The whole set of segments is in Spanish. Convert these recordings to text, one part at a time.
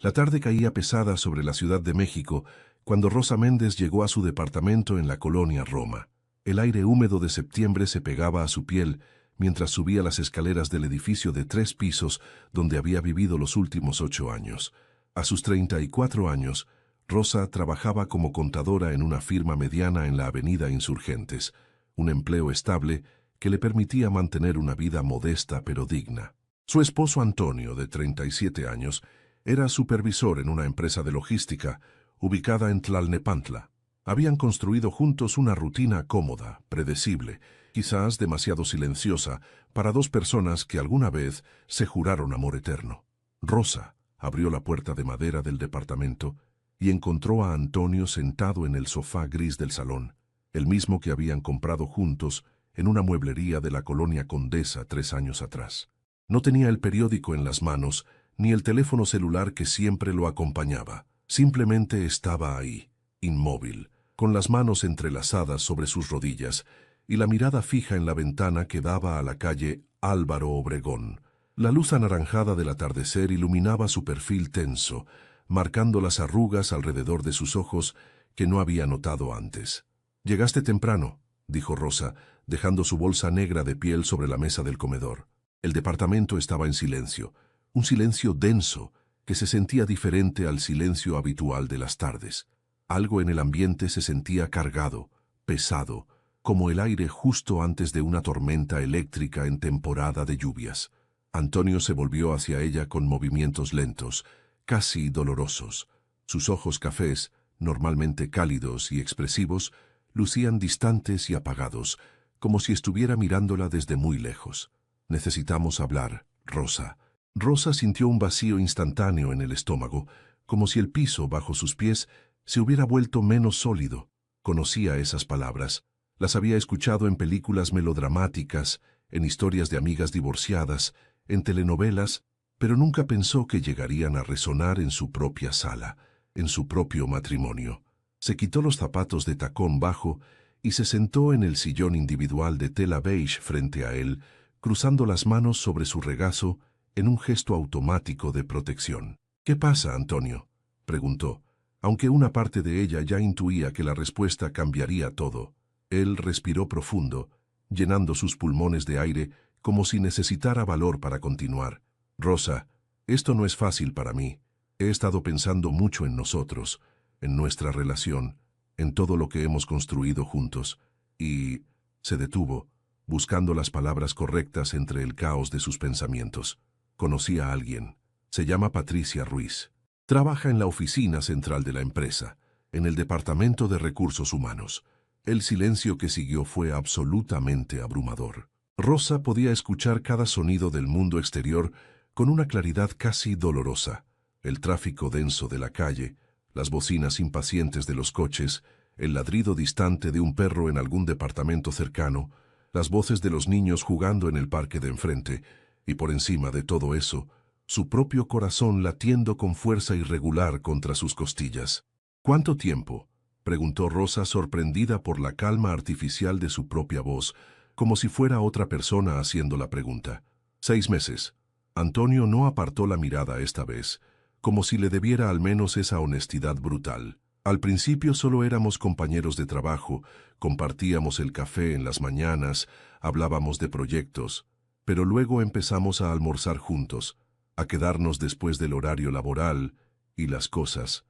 La tarde caía pesada sobre la Ciudad de México cuando Rosa Méndez llegó a su departamento en la colonia Roma. El aire húmedo de septiembre se pegaba a su piel mientras subía las escaleras del edificio de 3 pisos donde había vivido los últimos 8 años. A sus 34 años, Rosa trabajaba como contadora en una firma mediana en la avenida Insurgentes, un empleo estable que le permitía mantener una vida modesta pero digna. Su esposo Antonio, de 37 años, era supervisor en una empresa de logística ubicada en Tlalnepantla. Habían construido juntos una rutina cómoda, predecible, quizás demasiado silenciosa para 2 personas que alguna vez se juraron amor eterno. Rosa abrió la puerta de madera del departamento y encontró a Antonio sentado en el sofá gris del salón, el mismo que habían comprado juntos en una mueblería de la colonia Condesa 3 años atrás. No tenía el periódico en las manos, ni el teléfono celular que siempre lo acompañaba. Simplemente estaba ahí, inmóvil, con las manos entrelazadas sobre sus rodillas y la mirada fija en la ventana que daba a la calle Álvaro Obregón. La luz anaranjada del atardecer iluminaba su perfil tenso, marcando las arrugas alrededor de sus ojos que no había notado antes. «Llegaste temprano», dijo Rosa, dejando su bolsa negra de piel sobre la mesa del comedor. El departamento estaba en silencio, un silencio denso que se sentía diferente al silencio habitual de las tardes. Algo en el ambiente se sentía cargado, pesado, como el aire justo antes de una tormenta eléctrica en temporada de lluvias. Antonio se volvió hacia ella con movimientos lentos, casi dolorosos. Sus ojos cafés, normalmente cálidos y expresivos, lucían distantes y apagados, como si estuviera mirándola desde muy lejos. «Necesitamos hablar, Rosa». Rosa sintió un vacío instantáneo en el estómago, como si el piso bajo sus pies se hubiera vuelto menos sólido. Conocía esas palabras. Las había escuchado en películas melodramáticas, en historias de amigas divorciadas, en telenovelas, pero nunca pensó que llegarían a resonar en su propia sala, en su propio matrimonio. Se quitó los zapatos de tacón bajo y se sentó en el sillón individual de tela beige frente a él, cruzando las manos sobre su regazo en un gesto automático de protección. «¿Qué pasa, Antonio?», preguntó, aunque una parte de ella ya intuía que la respuesta cambiaría todo. Él respiró profundo, llenando sus pulmones de aire como si necesitara valor para continuar. «Rosa, esto no es fácil para mí. He estado pensando mucho en nosotros, en nuestra relación, en todo lo que hemos construido juntos, y...» Se detuvo, buscando las palabras correctas entre el caos de sus pensamientos. «Conocí a alguien. Se llama Patricia Ruiz. Trabaja en la oficina central de la empresa, en el departamento de recursos humanos». El silencio que siguió fue absolutamente abrumador. Rosa podía escuchar cada sonido del mundo exterior con una claridad casi dolorosa. El tráfico denso de la calle, las bocinas impacientes de los coches, el ladrido distante de un perro en algún departamento cercano, las voces de los niños jugando en el parque de enfrente, y por encima de todo eso, su propio corazón latiendo con fuerza irregular contra sus costillas. «¿Cuánto tiempo?», preguntó Rosa, sorprendida por la calma artificial de su propia voz, como si fuera otra persona haciendo la pregunta. «6 meses». Antonio no apartó la mirada esta vez, como si le debiera al menos esa honestidad brutal. «Al principio solo éramos compañeros de trabajo, compartíamos el café en las mañanas, hablábamos de proyectos, pero luego empezamos a almorzar juntos, a quedarnos después del horario laboral, y las cosas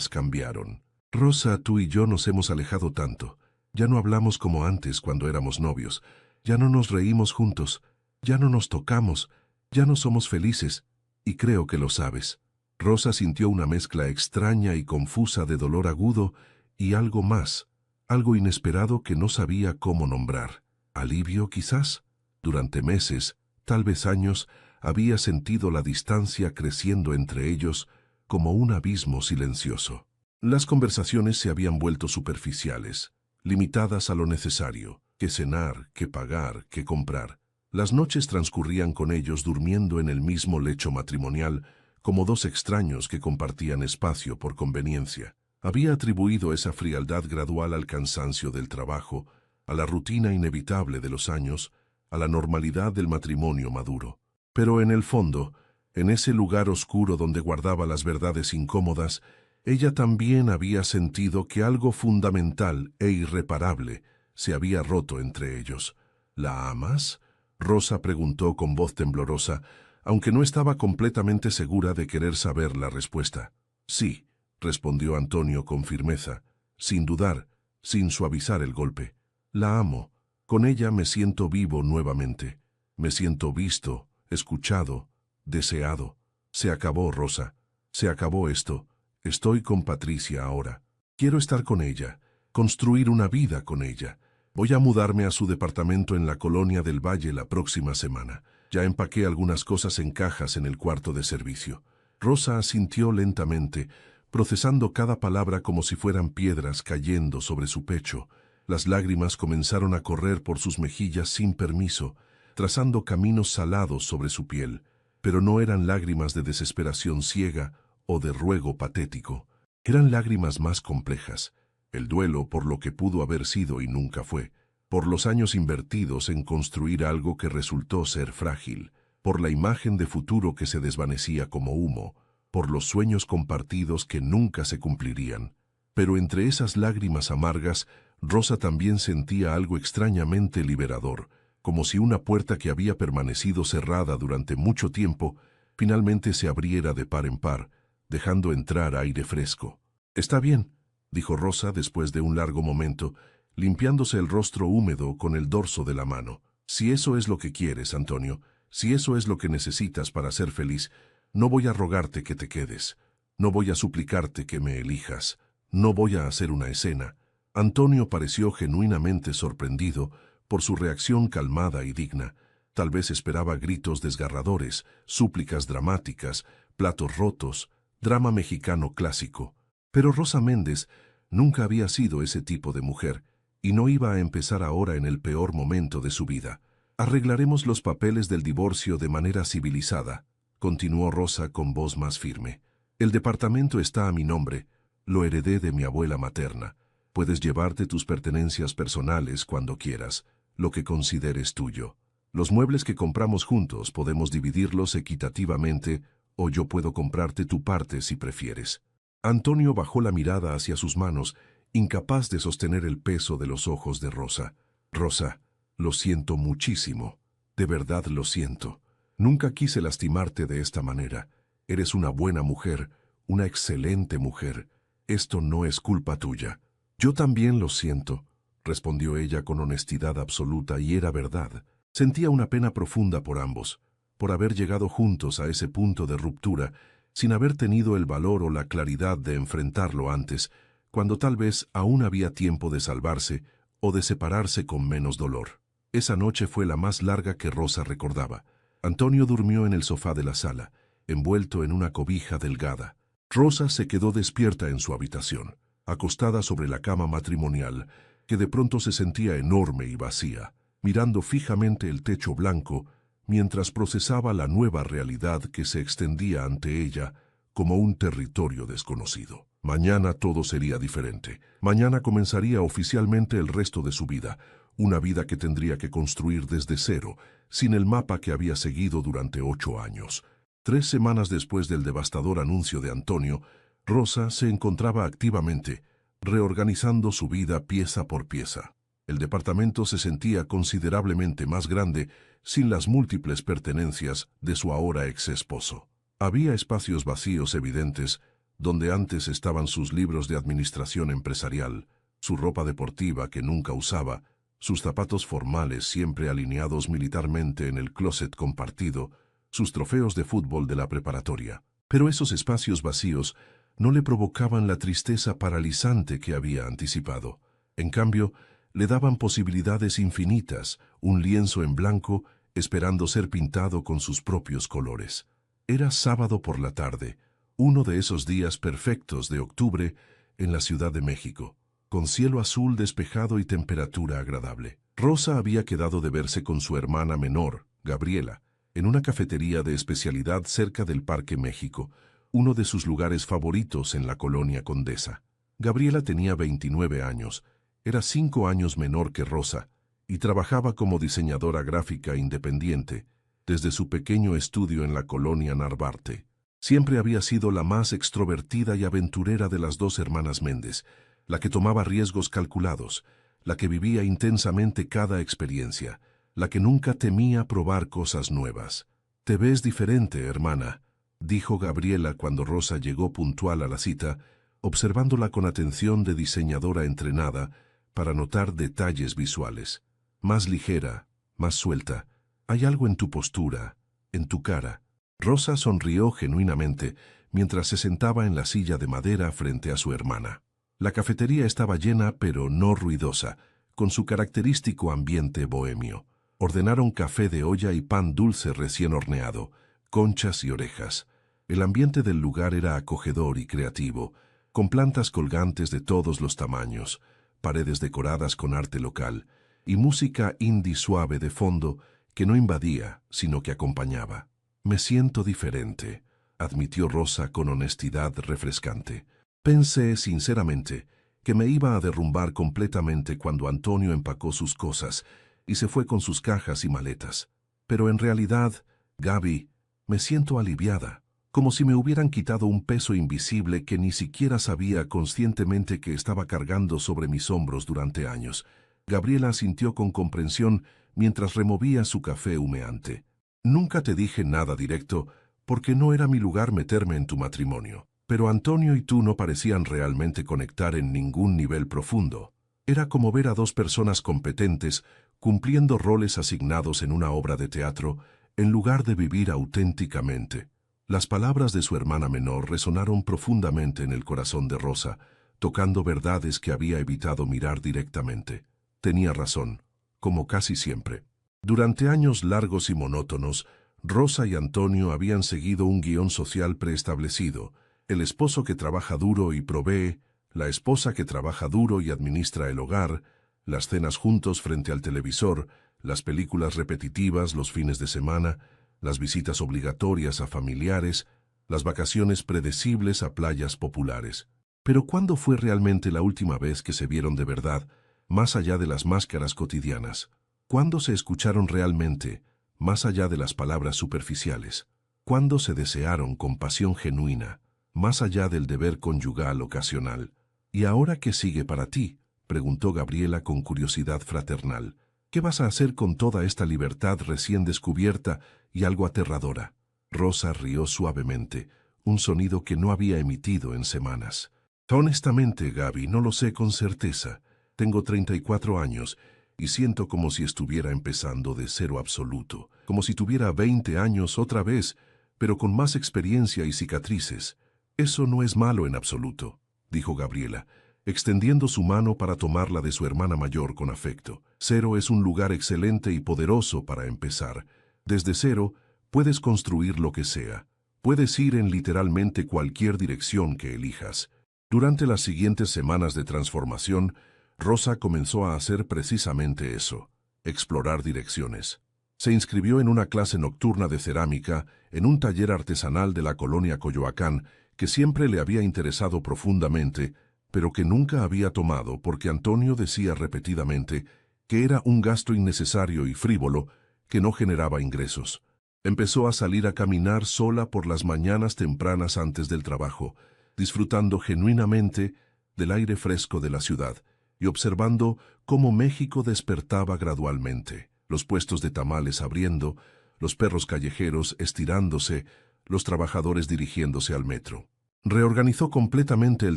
cambiaron. Rosa, tú y yo nos hemos alejado tanto. Ya no hablamos como antes cuando éramos novios, ya no nos reímos juntos, ya no nos tocamos, ya no somos felices, y creo que lo sabes». Rosa sintió una mezcla extraña y confusa de dolor agudo y algo más, algo inesperado que no sabía cómo nombrar. ¿Alivio, quizás? Durante meses, tal vez años, había sentido la distancia creciendo entre ellos como un abismo silencioso. Las conversaciones se habían vuelto superficiales, limitadas a lo necesario, que cenar, que pagar, que comprar. Las noches transcurrían con ellos durmiendo en el mismo lecho matrimonial, como 2 extraños que compartían espacio por conveniencia. Había atribuido esa frialdad gradual al cansancio del trabajo, a la rutina inevitable de los años, a la normalidad del matrimonio maduro. Pero en el fondo, En ese lugar oscuro donde guardaba las verdades incómodas, ella también había sentido que algo fundamental e irreparable se había roto entre ellos. ¿La amas?, Rosa preguntó con voz temblorosa, aunque no estaba completamente segura de querer saber la respuesta. Sí, respondió Antonio con firmeza, sin dudar, sin suavizar el golpe. La amo. Con ella me siento vivo nuevamente. Me siento visto, escuchado, deseado. Se acabó, Rosa. Se acabó esto. Estoy con Patricia ahora. Quiero estar con ella, construir una vida con ella. Voy a mudarme a su departamento en la Colonia del Valle la próxima semana. Ya empaqué algunas cosas en cajas en el cuarto de servicio. Rosa asintió lentamente, procesando cada palabra como si fueran piedras cayendo sobre su pecho. Las lágrimas comenzaron a correr por sus mejillas sin permiso, trazando caminos salados sobre su piel. Pero no eran lágrimas de desesperación ciega o de ruego patético. Eran lágrimas más complejas. El duelo por lo que pudo haber sido y nunca fue, por los años invertidos en construir algo que resultó ser frágil, por la imagen de futuro que se desvanecía como humo, por los sueños compartidos que nunca se cumplirían. Pero entre esas lágrimas amargas, Rosa también sentía algo extrañamente liberador, como si una puerta que había permanecido cerrada durante mucho tiempo, finalmente se abriera de par en par, dejando entrar aire fresco. «Está bien», dijo Rosa después de un largo momento, limpiándose el rostro húmedo con el dorso de la mano. «Si eso es lo que quieres, Antonio, si eso es lo que necesitas para ser feliz, no voy a rogarte que te quedes. No voy a suplicarte que me elijas. No voy a hacer una escena». Antonio pareció genuinamente sorprendido por su reacción calmada y digna. Tal vez esperaba gritos desgarradores, súplicas dramáticas, platos rotos, drama mexicano clásico. Pero Rosa Méndez nunca había sido ese tipo de mujer, y no iba a empezar ahora en el peor momento de su vida. «Arreglaremos los papeles del divorcio de manera civilizada», continuó Rosa con voz más firme. «El departamento está a mi nombre, lo heredé de mi abuela materna. Puedes llevarte tus pertenencias personales cuando quieras, lo que consideres tuyo. Los muebles que compramos juntos podemos dividirlos equitativamente, o yo puedo comprarte tu parte si prefieres». Antonio bajó la mirada hacia sus manos, incapaz de sostener el peso de los ojos de Rosa. «Rosa, lo siento muchísimo. De verdad lo siento. Nunca quise lastimarte de esta manera. Eres una buena mujer, una excelente mujer. Esto no es culpa tuya». «Yo también lo siento», respondió ella con honestidad absoluta, y era verdad. Sentía una pena profunda por ambos, por haber llegado juntos a ese punto de ruptura, sin haber tenido el valor o la claridad de enfrentarlo antes, cuando tal vez aún había tiempo de salvarse o de separarse con menos dolor. Esa noche fue la más larga que Rosa recordaba. Antonio durmió en el sofá de la sala, envuelto en una cobija delgada. Rosa se quedó despierta en su habitación, acostada sobre la cama matrimonial, que de pronto se sentía enorme y vacía, mirando fijamente el techo blanco, mientras procesaba la nueva realidad que se extendía ante ella como un territorio desconocido. Mañana todo sería diferente. Mañana comenzaría oficialmente el resto de su vida, una vida que tendría que construir desde cero, sin el mapa que había seguido durante 8 años. 3 semanas después del devastador anuncio de Antonio, Rosa se encontraba activamente reorganizando su vida pieza por pieza. El departamento se sentía considerablemente más grande sin las múltiples pertenencias de su ahora ex esposo. Había espacios vacíos evidentes donde antes estaban sus libros de administración empresarial, su ropa deportiva que nunca usaba, sus zapatos formales siempre alineados militarmente en el closet compartido, sus trofeos de fútbol de la preparatoria. Pero esos espacios vacíos no le provocaban la tristeza paralizante que había anticipado. En cambio, le daban posibilidades infinitas, un lienzo en blanco esperando ser pintado con sus propios colores. Era sábado por la tarde, uno de esos días perfectos de octubre en la Ciudad de México, con cielo azul despejado y temperatura agradable. Rosa había quedado de verse con su hermana menor, Gabriela, en una cafetería de especialidad cerca del Parque México, uno de sus lugares favoritos en la Colonia Condesa. Gabriela tenía 29 años, era 5 años menor que Rosa, y trabajaba como diseñadora gráfica independiente, desde su pequeño estudio en la colonia Narvarte. Siempre había sido la más extrovertida y aventurera de las dos hermanas Méndez, la que tomaba riesgos calculados, la que vivía intensamente cada experiencia, la que nunca temía probar cosas nuevas. «Te ves diferente, hermana», dijo Gabriela cuando Rosa llegó puntual a la cita, observándola con atención de diseñadora entrenada para notar detalles visuales. «Más ligera, más suelta. Hay algo en tu postura, en tu cara». Rosa sonrió genuinamente mientras se sentaba en la silla de madera frente a su hermana. La cafetería estaba llena pero no ruidosa, con su característico ambiente bohemio. Ordenaron café de olla y pan dulce recién horneado, conchas y orejas. El ambiente del lugar era acogedor y creativo, con plantas colgantes de todos los tamaños, paredes decoradas con arte local y música indie suave de fondo que no invadía, sino que acompañaba. «Me siento diferente», admitió Rosa con honestidad refrescante. «Pensé, sinceramente, que me iba a derrumbar completamente cuando Antonio empacó sus cosas y se fue con sus cajas y maletas. Pero en realidad, Gaby, me siento aliviada, como si me hubieran quitado un peso invisible que ni siquiera sabía conscientemente que estaba cargando sobre mis hombros durante años». Gabriela asintió con comprensión mientras removía su café humeante. «Nunca te dije nada directo, porque no era mi lugar meterme en tu matrimonio. Pero Antonio y tú no parecían realmente conectar en ningún nivel profundo. Era como ver a dos personas competentes cumpliendo roles asignados en una obra de teatro, en lugar de vivir auténticamente». Las palabras de su hermana menor resonaron profundamente en el corazón de Rosa, tocando verdades que había evitado mirar directamente. Tenía razón, como casi siempre. Durante años largos y monótonos, Rosa y Antonio habían seguido un guión social preestablecido: el esposo que trabaja duro y provee, la esposa que trabaja duro y administra el hogar, las cenas juntos frente al televisor, las películas repetitivas los fines de semana, las visitas obligatorias a familiares, las vacaciones predecibles a playas populares. Pero ¿cuándo fue realmente la última vez que se vieron de verdad, más allá de las máscaras cotidianas? ¿Cuándo se escucharon realmente, más allá de las palabras superficiales? ¿Cuándo se desearon con pasión genuina, más allá del deber conyugal ocasional? «¿Y ahora qué sigue para ti?», preguntó Gabriela con curiosidad fraternal. «¿Qué vas a hacer con toda esta libertad recién descubierta y algo aterradora?» Rosa rió suavemente, un sonido que no había emitido en semanas. «Honestamente, Gaby, no lo sé con certeza. Tengo 34 años y siento como si estuviera empezando de cero absoluto, como si tuviera 20 años otra vez, pero con más experiencia y cicatrices. Eso no es malo en absoluto», dijo Gabriela, extendiendo su mano para tomarla de su hermana mayor con afecto. «Cero es un lugar excelente y poderoso para empezar. Desde cero puedes construir lo que sea. Puedes ir en literalmente cualquier dirección que elijas». Durante las siguientes semanas de transformación, Rosa comenzó a hacer precisamente eso: explorar direcciones. Se inscribió en una clase nocturna de cerámica en un taller artesanal de la colonia Coyoacán que siempre le había interesado profundamente, pero que nunca había tomado porque Antonio decía repetidamente que era un gasto innecesario y frívolo que no generaba ingresos. Empezó a salir a caminar sola por las mañanas tempranas antes del trabajo, disfrutando genuinamente del aire fresco de la ciudad y observando cómo México despertaba gradualmente: los puestos de tamales abriendo, los perros callejeros estirándose, los trabajadores dirigiéndose al metro. Reorganizó completamente el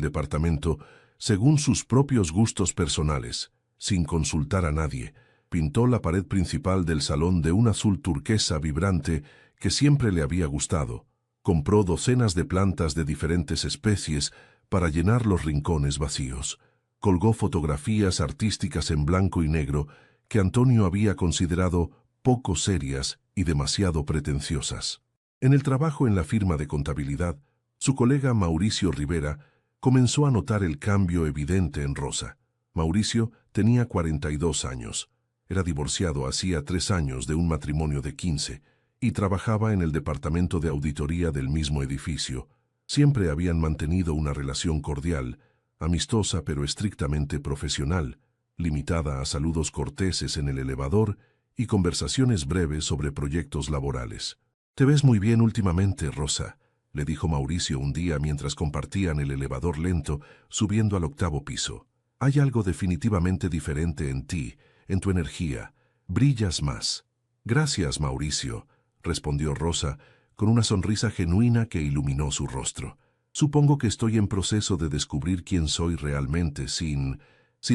departamento según sus propios gustos personales, sin consultar a nadie. Pintó la pared principal del salón de un azul turquesa vibrante que siempre le había gustado. Compró docenas de plantas de diferentes especies para llenar los rincones vacíos. Colgó fotografías artísticas en blanco y negro que Antonio había considerado poco serias y demasiado pretenciosas. En el trabajo en la firma de contabilidad, su colega Mauricio Rivera comenzó a notar el cambio evidente en Rosa. Mauricio tenía 42 años. Era divorciado hacía 3 años de un matrimonio de 15 y trabajaba en el departamento de auditoría del mismo edificio. Siempre habían mantenido una relación cordial, amistosa pero estrictamente profesional, limitada a saludos corteses en el elevador y conversaciones breves sobre proyectos laborales. «Te ves muy bien últimamente, Rosa», le dijo Mauricio un día mientras compartían el elevador lento, subiendo al 8º piso. «Hay algo definitivamente diferente en ti, en tu energía. Brillas más». «Gracias, Mauricio», respondió Rosa, con una sonrisa genuina que iluminó su rostro. «Supongo que estoy en proceso de descubrir quién soy realmente sin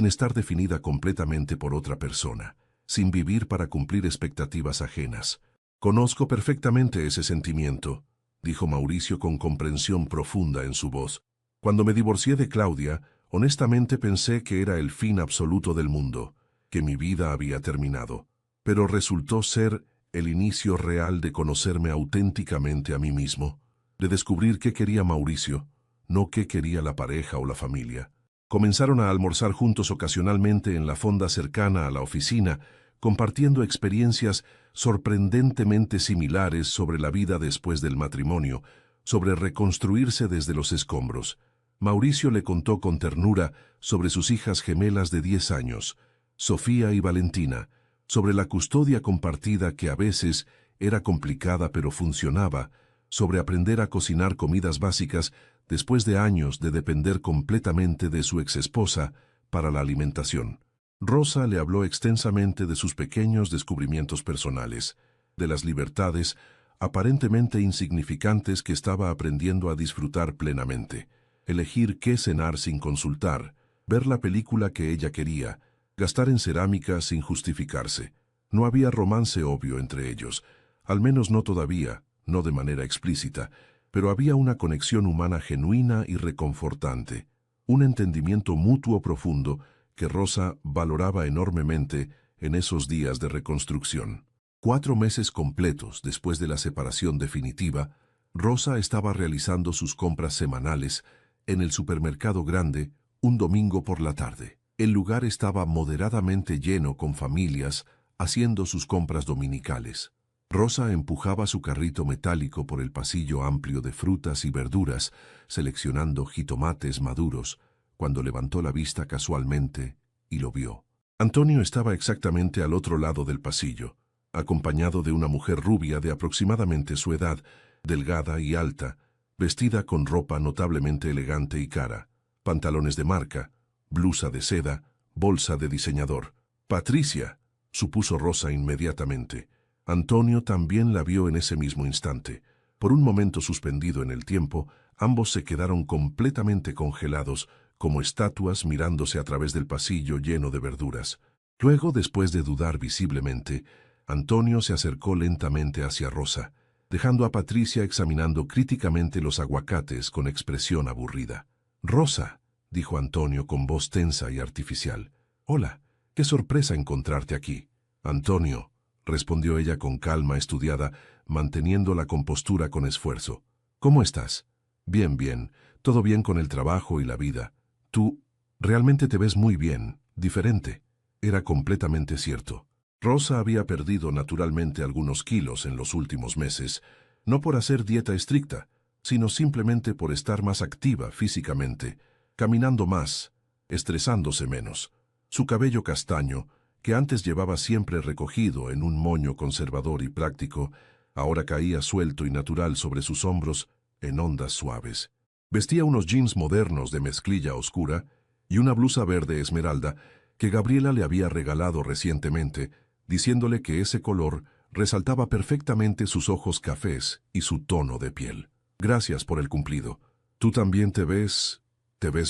estar definida completamente por otra persona, sin vivir para cumplir expectativas ajenas». «Conozco perfectamente ese sentimiento», dijo Mauricio con comprensión profunda en su voz. «Cuando me divorcié de Claudia, honestamente pensé que era el fin absoluto del mundo, que mi vida había terminado. Pero resultó ser el inicio real de conocerme auténticamente a mí mismo, de descubrir qué quería Mauricio, no qué quería la pareja o la familia». Comenzaron a almorzar juntos ocasionalmente en la fonda cercana a la oficina, compartiendo experiencias sorprendentemente similares sobre la vida después del matrimonio, sobre reconstruirse desde los escombros. Mauricio le contó con ternura sobre sus hijas gemelas de 10 años, Sofía y Valentina, sobre la custodia compartida que a veces era complicada pero funcionaba, sobre aprender a cocinar comidas básicas después de años de depender completamente de su exesposa para la alimentación. Rosa le habló extensamente de sus pequeños descubrimientos personales, de las libertades aparentemente insignificantes que estaba aprendiendo a disfrutar plenamente. Elegir qué cenar sin consultar, ver la película que ella quería, gastar en cerámica sin justificarse. No había romance obvio entre ellos, al menos no todavía, no de manera explícita, pero había una conexión humana genuina y reconfortante, un entendimiento mutuo profundo que Rosa valoraba enormemente en esos días de reconstrucción. 4 meses completos después de la separación definitiva, Rosa estaba realizando sus compras semanales en el supermercado grande un domingo por la tarde. El lugar estaba moderadamente lleno con familias haciendo sus compras dominicales. Rosa empujaba su carrito metálico por el pasillo amplio de frutas y verduras, seleccionando jitomates maduros, cuando levantó la vista casualmente y lo vio. Antonio estaba exactamente al otro lado del pasillo, acompañado de una mujer rubia de aproximadamente su edad, delgada y alta, vestida con ropa notablemente elegante y cara, pantalones de marca, blusa de seda, bolsa de diseñador. «Patricia», supuso Rosa inmediatamente. Antonio también la vio en ese mismo instante. Por un momento suspendido en el tiempo, ambos se quedaron completamente congelados, como estatuas mirándose a través del pasillo lleno de verduras. Luego, después de dudar visiblemente, Antonio se acercó lentamente hacia Rosa, dejando a Patricia examinando críticamente los aguacates con expresión aburrida. «Rosa», dijo Antonio con voz tensa y artificial. «Hola, qué sorpresa encontrarte aquí». «Antonio», respondió ella con calma estudiada, manteniendo la compostura con esfuerzo. «¿Cómo estás?» «Bien, bien. Todo bien con el trabajo y la vida. Tú realmente te ves muy bien, diferente». Era completamente cierto. Rosa había perdido naturalmente algunos kilos en los últimos meses, no por hacer dieta estricta, sino simplemente por estar más activa físicamente, caminando más, estresándose menos. Su cabello castaño, que antes llevaba siempre recogido en un moño conservador y práctico, ahora caía suelto y natural sobre sus hombros en ondas suaves. Vestía unos jeans modernos de mezclilla oscura y una blusa verde esmeralda que Gabriela le había regalado recientemente, diciéndole que ese color resaltaba perfectamente sus ojos cafés y su tono de piel. «Gracias por el cumplido. Tú también te ves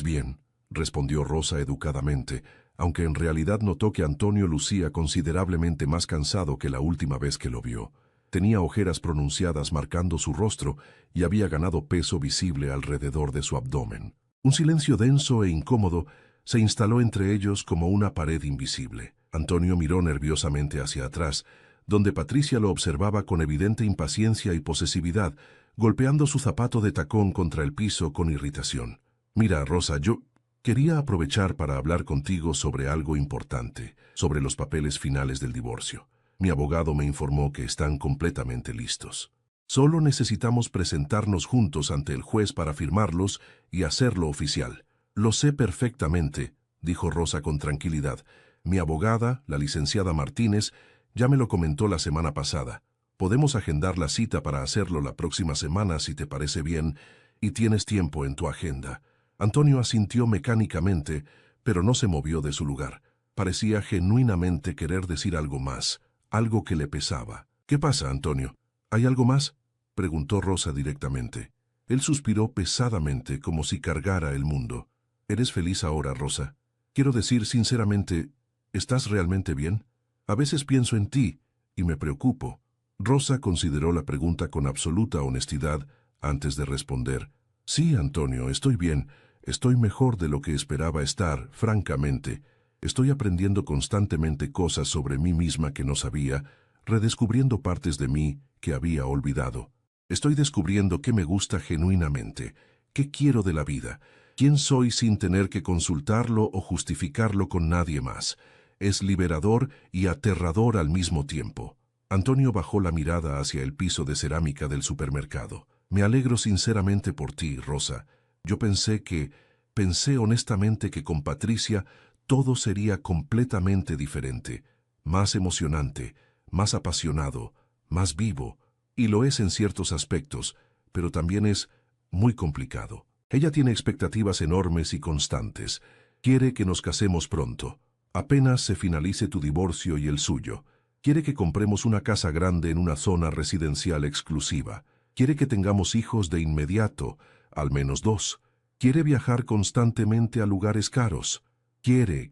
bien», respondió Rosa educadamente, aunque en realidad notó que Antonio lucía considerablemente más cansado que la última vez que lo vio. Tenía ojeras pronunciadas marcando su rostro y había ganado peso visible alrededor de su abdomen. Un silencio denso e incómodo se instaló entre ellos como una pared invisible. Antonio miró nerviosamente hacia atrás, donde Patricia lo observaba con evidente impaciencia y posesividad, golpeando su zapato de tacón contra el piso con irritación. «Mira, Rosa, yo quería aprovechar para hablar contigo sobre algo importante, sobre los papeles finales del divorcio. Mi abogado me informó que están completamente listos. Solo necesitamos presentarnos juntos ante el juez para firmarlos y hacerlo oficial». «Lo sé perfectamente», dijo Rosa con tranquilidad. «Mi abogada, la licenciada Martínez, Ya me lo comentó la semana pasada. Podemos agendar la cita para hacerlo la próxima semana si te parece bien y tienes tiempo en tu agenda. Antonio asintió mecánicamente, pero no se movió de su lugar. Parecía genuinamente querer decir algo más, algo que le pesaba. ¿Qué pasa, Antonio? ¿Hay algo más?, preguntó Rosa directamente. Él suspiró pesadamente, como si cargara el mundo. ¿Eres feliz ahora, Rosa? Quiero decir sinceramente, ¿estás realmente bien? A veces pienso en ti y me preocupo. Rosa consideró la pregunta con absoluta honestidad antes de responder. Sí, Antonio, estoy bien. Estoy mejor de lo que esperaba estar, francamente. Estoy aprendiendo constantemente cosas sobre mí misma que no sabía, redescubriendo partes de mí que había olvidado. Estoy descubriendo qué me gusta genuinamente, qué quiero de la vida, quién soy sin tener que consultarlo o justificarlo con nadie más. Es liberador y aterrador al mismo tiempo. Antonio bajó la mirada hacia el piso de cerámica del supermercado. Me alegro sinceramente por ti, Rosa. Yo pensé honestamente que con Patricia todo sería completamente diferente, más emocionante, más apasionado, más vivo, y lo es en ciertos aspectos, pero también es muy complicado. Ella tiene expectativas enormes y constantes. Quiere que nos casemos pronto. Apenas se finalice tu divorcio y el suyo. Quiere que compremos una casa grande en una zona residencial exclusiva. Quiere que tengamos hijos de inmediato, al menos 2. Quiere viajar constantemente a lugares caros. Quiere.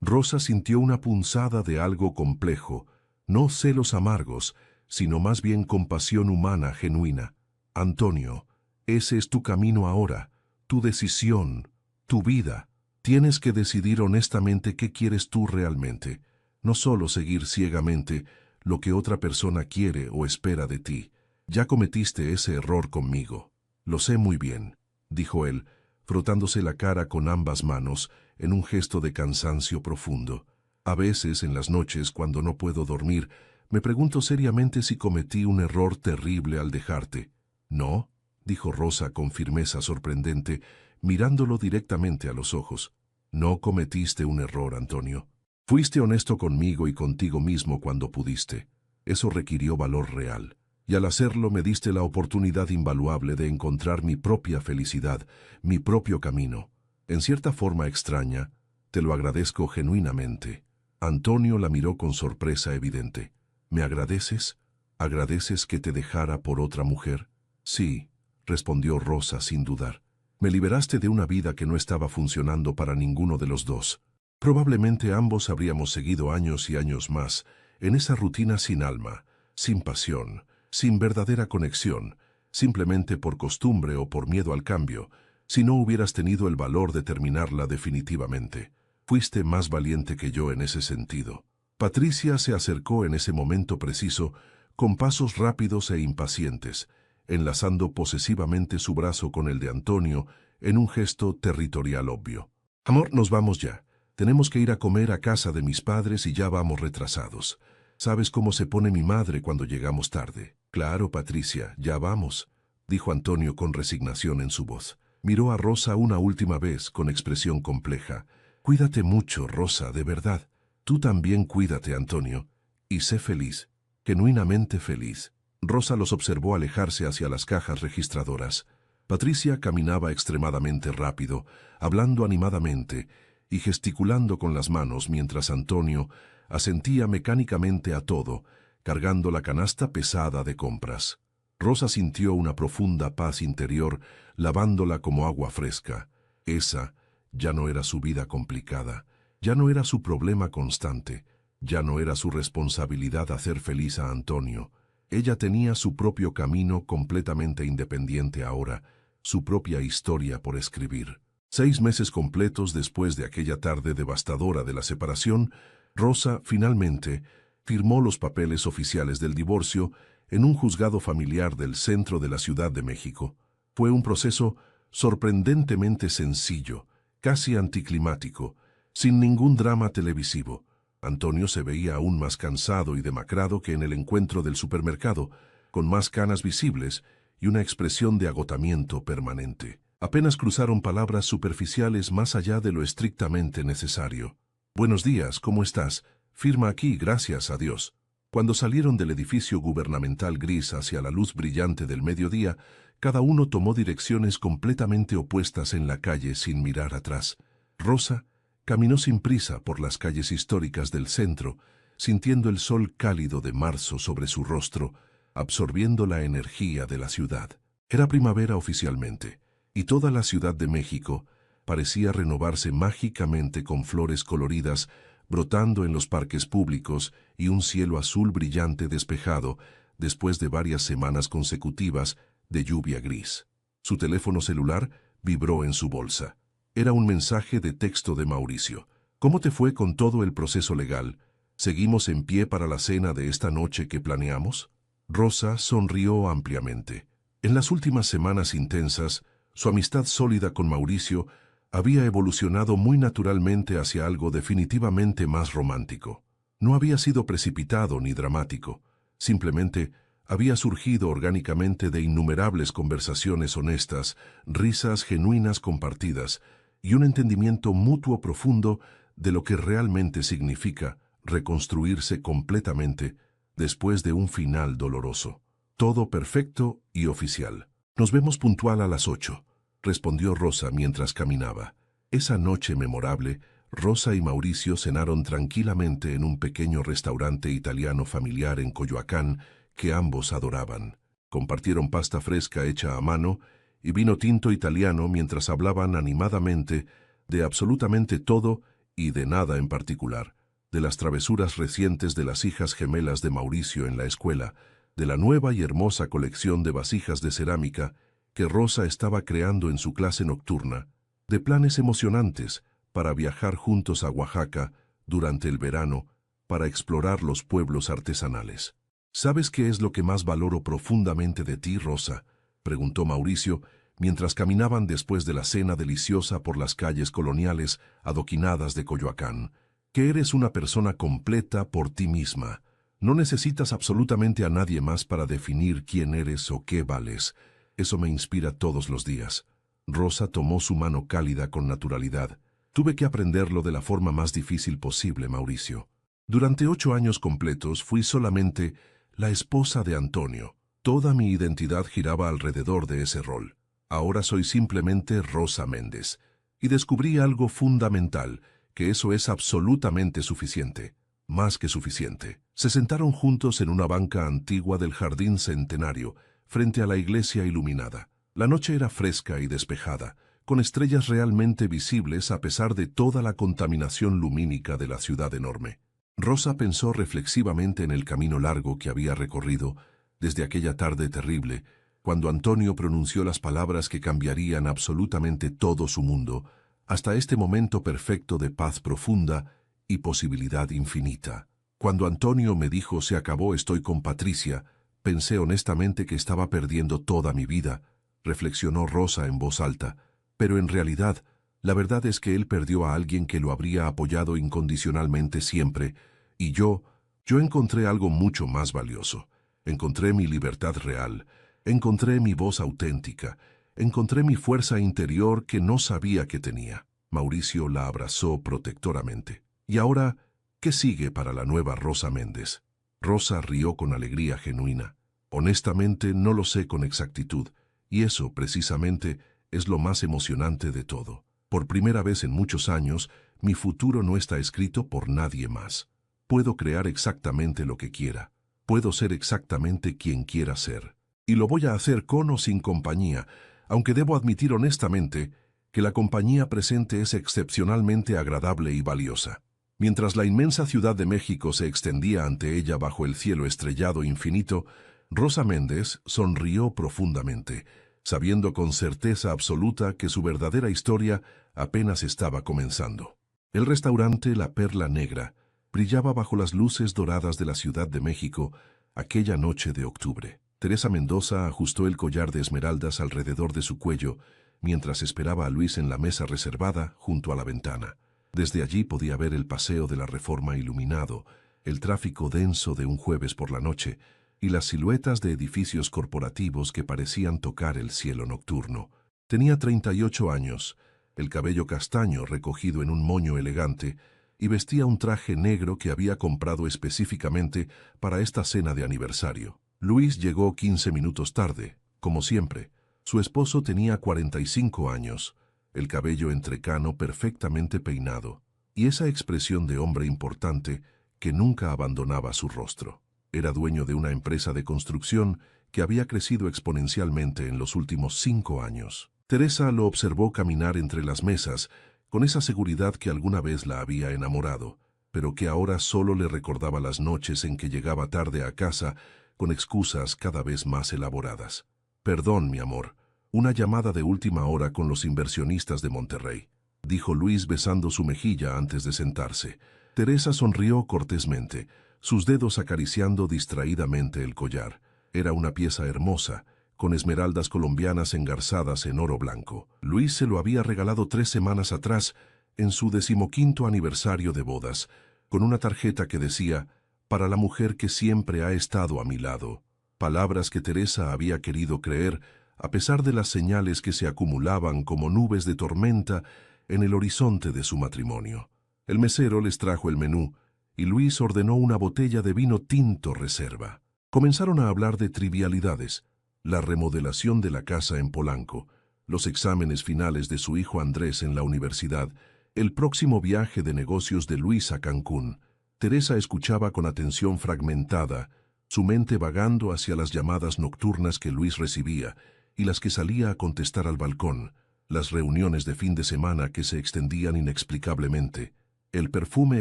Rosa sintió una punzada de algo complejo, no celos amargos, sino más bien compasión humana genuina. Antonio, ese es tu camino ahora, tu decisión, tu vida. Tienes que decidir honestamente qué quieres tú realmente, no solo seguir ciegamente lo que otra persona quiere o espera de ti. Ya cometiste ese error conmigo. Lo sé muy bien, dijo él, frotándose la cara con ambas manos en un gesto de cansancio profundo. A veces, en las noches, cuando no puedo dormir, me pregunto seriamente si cometí un error terrible al dejarte. No, dijo Rosa con firmeza sorprendente, mirándolo directamente a los ojos. No cometiste un error, Antonio. Fuiste honesto conmigo y contigo mismo cuando pudiste. Eso requirió valor real. Y al hacerlo me diste la oportunidad invaluable de encontrar mi propia felicidad, mi propio camino. En cierta forma extraña, te lo agradezco genuinamente. Antonio la miró con sorpresa evidente. ¿Me agradeces? ¿Agradeces que te dejara por otra mujer? Sí, respondió Rosa sin dudar. Me liberaste de una vida que no estaba funcionando para ninguno de los dos. Probablemente ambos habríamos seguido años y años más, en esa rutina sin alma, sin pasión, sin verdadera conexión, simplemente por costumbre o por miedo al cambio, si no hubieras tenido el valor de terminarla definitivamente. Fuiste más valiente que yo en ese sentido. Patricia se acercó en ese momento preciso, con pasos rápidos e impacientes, enlazando posesivamente su brazo con el de Antonio en un gesto territorial obvio. Amor, nos vamos ya. Tenemos que ir a comer a casa de mis padres y ya vamos retrasados. ¿Sabes cómo se pone mi madre cuando llegamos tarde? Claro, Patricia, ya vamos, dijo Antonio con resignación en su voz. Miró a Rosa una última vez con expresión compleja. Cuídate mucho, Rosa, de verdad. Tú también cuídate, Antonio, y sé feliz, genuinamente feliz. Rosa los observó alejarse hacia las cajas registradoras. Patricia caminaba extremadamente rápido, hablando animadamente y gesticulando con las manos mientras Antonio asentía mecánicamente a todo, cargando la canasta pesada de compras. Rosa sintió una profunda paz interior, lavándola como agua fresca. Esa ya no era su vida complicada, ya no era su problema constante, ya no era su responsabilidad hacer feliz a Antonio. Ella tenía su propio camino completamente independiente ahora, su propia historia por escribir. 6 meses completos después de aquella tarde devastadora de la separación, Rosa finalmente firmó los papeles oficiales del divorcio en un juzgado familiar del centro de la Ciudad de México. Fue un proceso sorprendentemente sencillo, casi anticlimático, sin ningún drama televisivo. Antonio se veía aún más cansado y demacrado que en el encuentro del supermercado, con más canas visibles y una expresión de agotamiento permanente. Apenas cruzaron palabras superficiales más allá de lo estrictamente necesario. «Buenos días, ¿cómo estás? Firma aquí, gracias a Dios. Cuando salieron del edificio gubernamental gris hacia la luz brillante del mediodía, cada uno tomó direcciones completamente opuestas en la calle sin mirar atrás. Rosa caminó sin prisa por las calles históricas del centro, sintiendo el sol cálido de marzo sobre su rostro, absorbiendo la energía de la ciudad. Era primavera oficialmente, y toda la Ciudad de México parecía renovarse mágicamente con flores coloridas brotando en los parques públicos y un cielo azul brillante despejado después de varias semanas consecutivas de lluvia gris. Su teléfono celular vibró en su bolsa. Era un mensaje de texto de Mauricio. ¿Cómo te fue con todo el proceso legal? ¿Seguimos en pie para la cena de esta noche que planeamos? Rosa sonrió ampliamente. En las últimas semanas intensas, su amistad sólida con Mauricio había evolucionado muy naturalmente hacia algo definitivamente más romántico. No había sido precipitado ni dramático, simplemente había surgido orgánicamente de innumerables conversaciones honestas, risas genuinas compartidas y un entendimiento mutuo profundo de lo que realmente significa reconstruirse completamente después de un final doloroso. Todo perfecto y oficial. Nos vemos puntual a las 8. Respondió Rosa mientras caminaba. Esa noche memorable, Rosa y Mauricio cenaron tranquilamente en un pequeño restaurante italiano familiar en Coyoacán que ambos adoraban. Compartieron pasta fresca hecha a mano y vino tinto italiano mientras hablaban animadamente de absolutamente todo y de nada en particular, de las travesuras recientes de las hijas gemelas de Mauricio en la escuela, de la nueva y hermosa colección de vasijas de cerámica que Rosa estaba creando en su clase nocturna, de planes emocionantes para viajar juntos a Oaxaca durante el verano para explorar los pueblos artesanales. ¿Sabes qué es lo que más valoro profundamente de ti, Rosa?, preguntó Mauricio mientras caminaban después de la cena deliciosa por las calles coloniales adoquinadas de Coyoacán. Que eres una persona completa por ti misma. No necesitas absolutamente a nadie más para definir quién eres o qué vales. Eso me inspira todos los días. Rosa tomó su mano cálida con naturalidad. Tuve que aprenderlo de la forma más difícil posible, Mauricio. Durante 8 años completos fui solamente la esposa de Antonio. Toda mi identidad giraba alrededor de ese rol. Ahora soy simplemente Rosa Méndez. Y descubrí algo fundamental, que eso es absolutamente suficiente. Más que suficiente. Se sentaron juntos en una banca antigua del Jardín Centenario, frente a la iglesia iluminada. La noche era fresca y despejada, con estrellas realmente visibles a pesar de toda la contaminación lumínica de la ciudad enorme. Rosa pensó reflexivamente en el camino largo que había recorrido desde aquella tarde terrible, cuando Antonio pronunció las palabras que cambiarían absolutamente todo su mundo, hasta este momento perfecto de paz profunda y posibilidad infinita. Cuando Antonio me dijo «se acabó, estoy con Patricia», pensé honestamente que estaba perdiendo toda mi vida, reflexionó Rosa en voz alta, pero en realidad, la verdad es que él perdió a alguien que lo habría apoyado incondicionalmente siempre, y yo encontré algo mucho más valioso. Encontré mi libertad real, encontré mi voz auténtica, encontré mi fuerza interior que no sabía que tenía. Mauricio la abrazó protectoramente. Y ahora, ¿qué sigue para la nueva Rosa Méndez? Rosa rió con alegría genuina. Honestamente, no lo sé con exactitud, y eso, precisamente, es lo más emocionante de todo. Por primera vez en muchos años, mi futuro no está escrito por nadie más. Puedo crear exactamente lo que quiera. Puedo ser exactamente quien quiera ser. Y lo voy a hacer con o sin compañía, aunque debo admitir honestamente que la compañía presente es excepcionalmente agradable y valiosa. Mientras la inmensa Ciudad de México se extendía ante ella bajo el cielo estrellado infinito, Rosa Méndez sonrió profundamente, sabiendo con certeza absoluta que su verdadera historia apenas estaba comenzando. El restaurante La Perla Negra brillaba bajo las luces doradas de la Ciudad de México aquella noche de octubre. Teresa Mendoza ajustó el collar de esmeraldas alrededor de su cuello mientras esperaba a Luis en la mesa reservada junto a la ventana. Desde allí podía ver el paseo de la Reforma iluminado, el tráfico denso de un jueves por la noche y las siluetas de edificios corporativos que parecían tocar el cielo nocturno. Tenía 38 años, el cabello castaño recogido en un moño elegante y vestía un traje negro que había comprado específicamente para esta cena de aniversario. Luis llegó 15 minutos tarde, como siempre. Su esposo tenía 45 años, el cabello entrecano perfectamente peinado, y esa expresión de hombre importante que nunca abandonaba su rostro. Era dueño de una empresa de construcción que había crecido exponencialmente en los últimos 5 años. Teresa lo observó caminar entre las mesas, con esa seguridad que alguna vez la había enamorado, pero que ahora solo le recordaba las noches en que llegaba tarde a casa con excusas cada vez más elaboradas. «Perdón, mi amor, una llamada de última hora con los inversionistas de Monterrey», dijo Luis besando su mejilla antes de sentarse. Teresa sonrió cortésmente, sus dedos acariciando distraídamente el collar. Era una pieza hermosa, con esmeraldas colombianas engarzadas en oro blanco. Luis se lo había regalado 3 semanas atrás, en su 15º aniversario de bodas, con una tarjeta que decía, «Para la mujer que siempre ha estado a mi lado». Palabras que Teresa había querido creer, a pesar de las señales que se acumulaban como nubes de tormenta en el horizonte de su matrimonio. El mesero les trajo el menú, y Luis ordenó una botella de vino tinto reserva. Comenzaron a hablar de trivialidades, la remodelación de la casa en Polanco, los exámenes finales de su hijo Andrés en la universidad, el próximo viaje de negocios de Luis a Cancún. Teresa escuchaba con atención fragmentada, su mente vagando hacia las llamadas nocturnas que Luis recibía y las que salía a contestar al balcón, las reuniones de fin de semana que se extendían inexplicablemente, el perfume